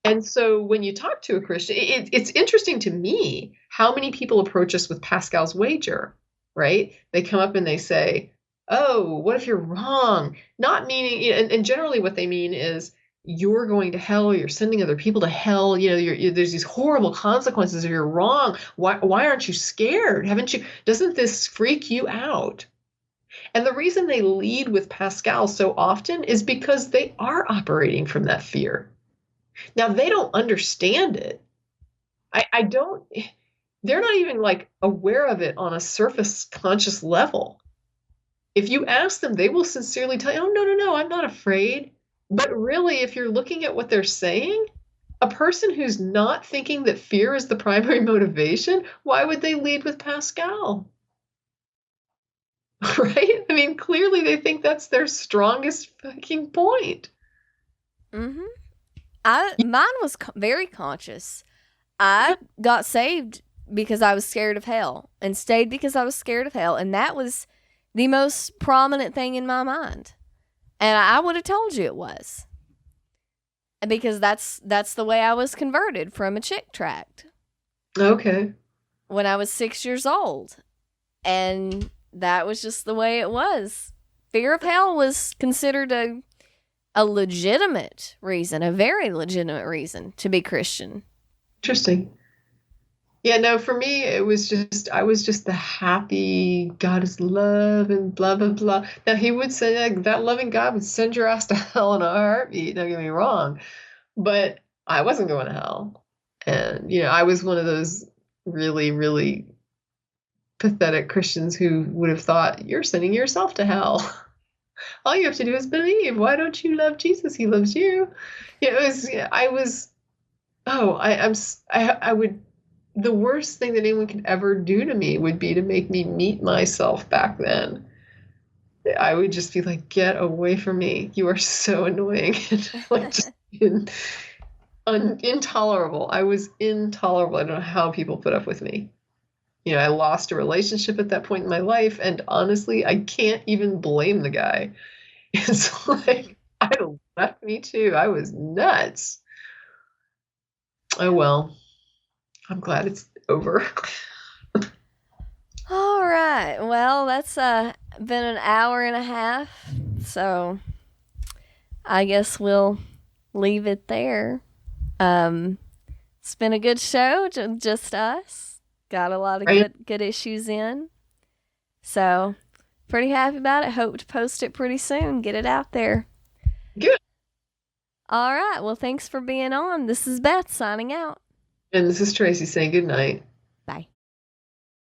And so when you talk to a Christian, it's interesting to me how many people approach us with Pascal's wager, right? They come up and they say, oh, what if you're wrong? Not meaning, and generally what they mean is, you're going to hell, you're sending other people to hell, there's these horrible consequences if you're wrong. Why aren't you scared? Doesn't this freak you out? And the reason they lead with Pascal so often is because they are operating from that fear. Now, they don't understand it. I don't, they're not even like aware of it on a surface conscious level. If you ask them, they will sincerely tell you, oh, no, I'm not afraid. But really, if you're looking at what they're saying, a person who's not thinking that fear is the primary motivation, why would they lead with Pascal? Right? I mean, clearly they think that's their strongest fucking point.
Mm-hmm. Mine was very conscious. I got saved because I was scared of hell, and stayed because I was scared of hell, and that was the most prominent thing in my mind. And I would have told you it was, because that's the way I was converted from a chick tract.
Okay.
When I was 6 years old, and that was just the way it was. Fear of hell was considered a legitimate reason, a very legitimate reason to be Christian.
Interesting. Yeah, no, for me, I was just the happy, God is love and blah, blah, blah. Now, he would say, like, that loving God would send your ass to hell in a heartbeat, don't get me wrong. But I wasn't going to hell. And, I was one of those really, really pathetic Christians who would have thought, you're sending yourself to hell. All you have to do is believe. Why don't you love Jesus? He loves you. I would, the worst thing that anyone could ever do to me would be to make me meet myself back then. I would just be like, get away from me. You are so annoying. Like, just intolerable. I was intolerable. I don't know how people put up with me. I lost a relationship at that point in my life, and honestly, I can't even blame the guy. It's like, I'd have left me too. I was nuts. Oh, well. I'm glad it's over.
All right. Well, that's been an hour and a half, so I guess we'll leave it there. It's been a good show, just us. Got a lot of good issues in. So, pretty happy about it. Hope to post it pretty soon. Get it out there.
Good.
All right. Well, thanks for being on. This is Beth signing out.
And this is Tracie saying good night.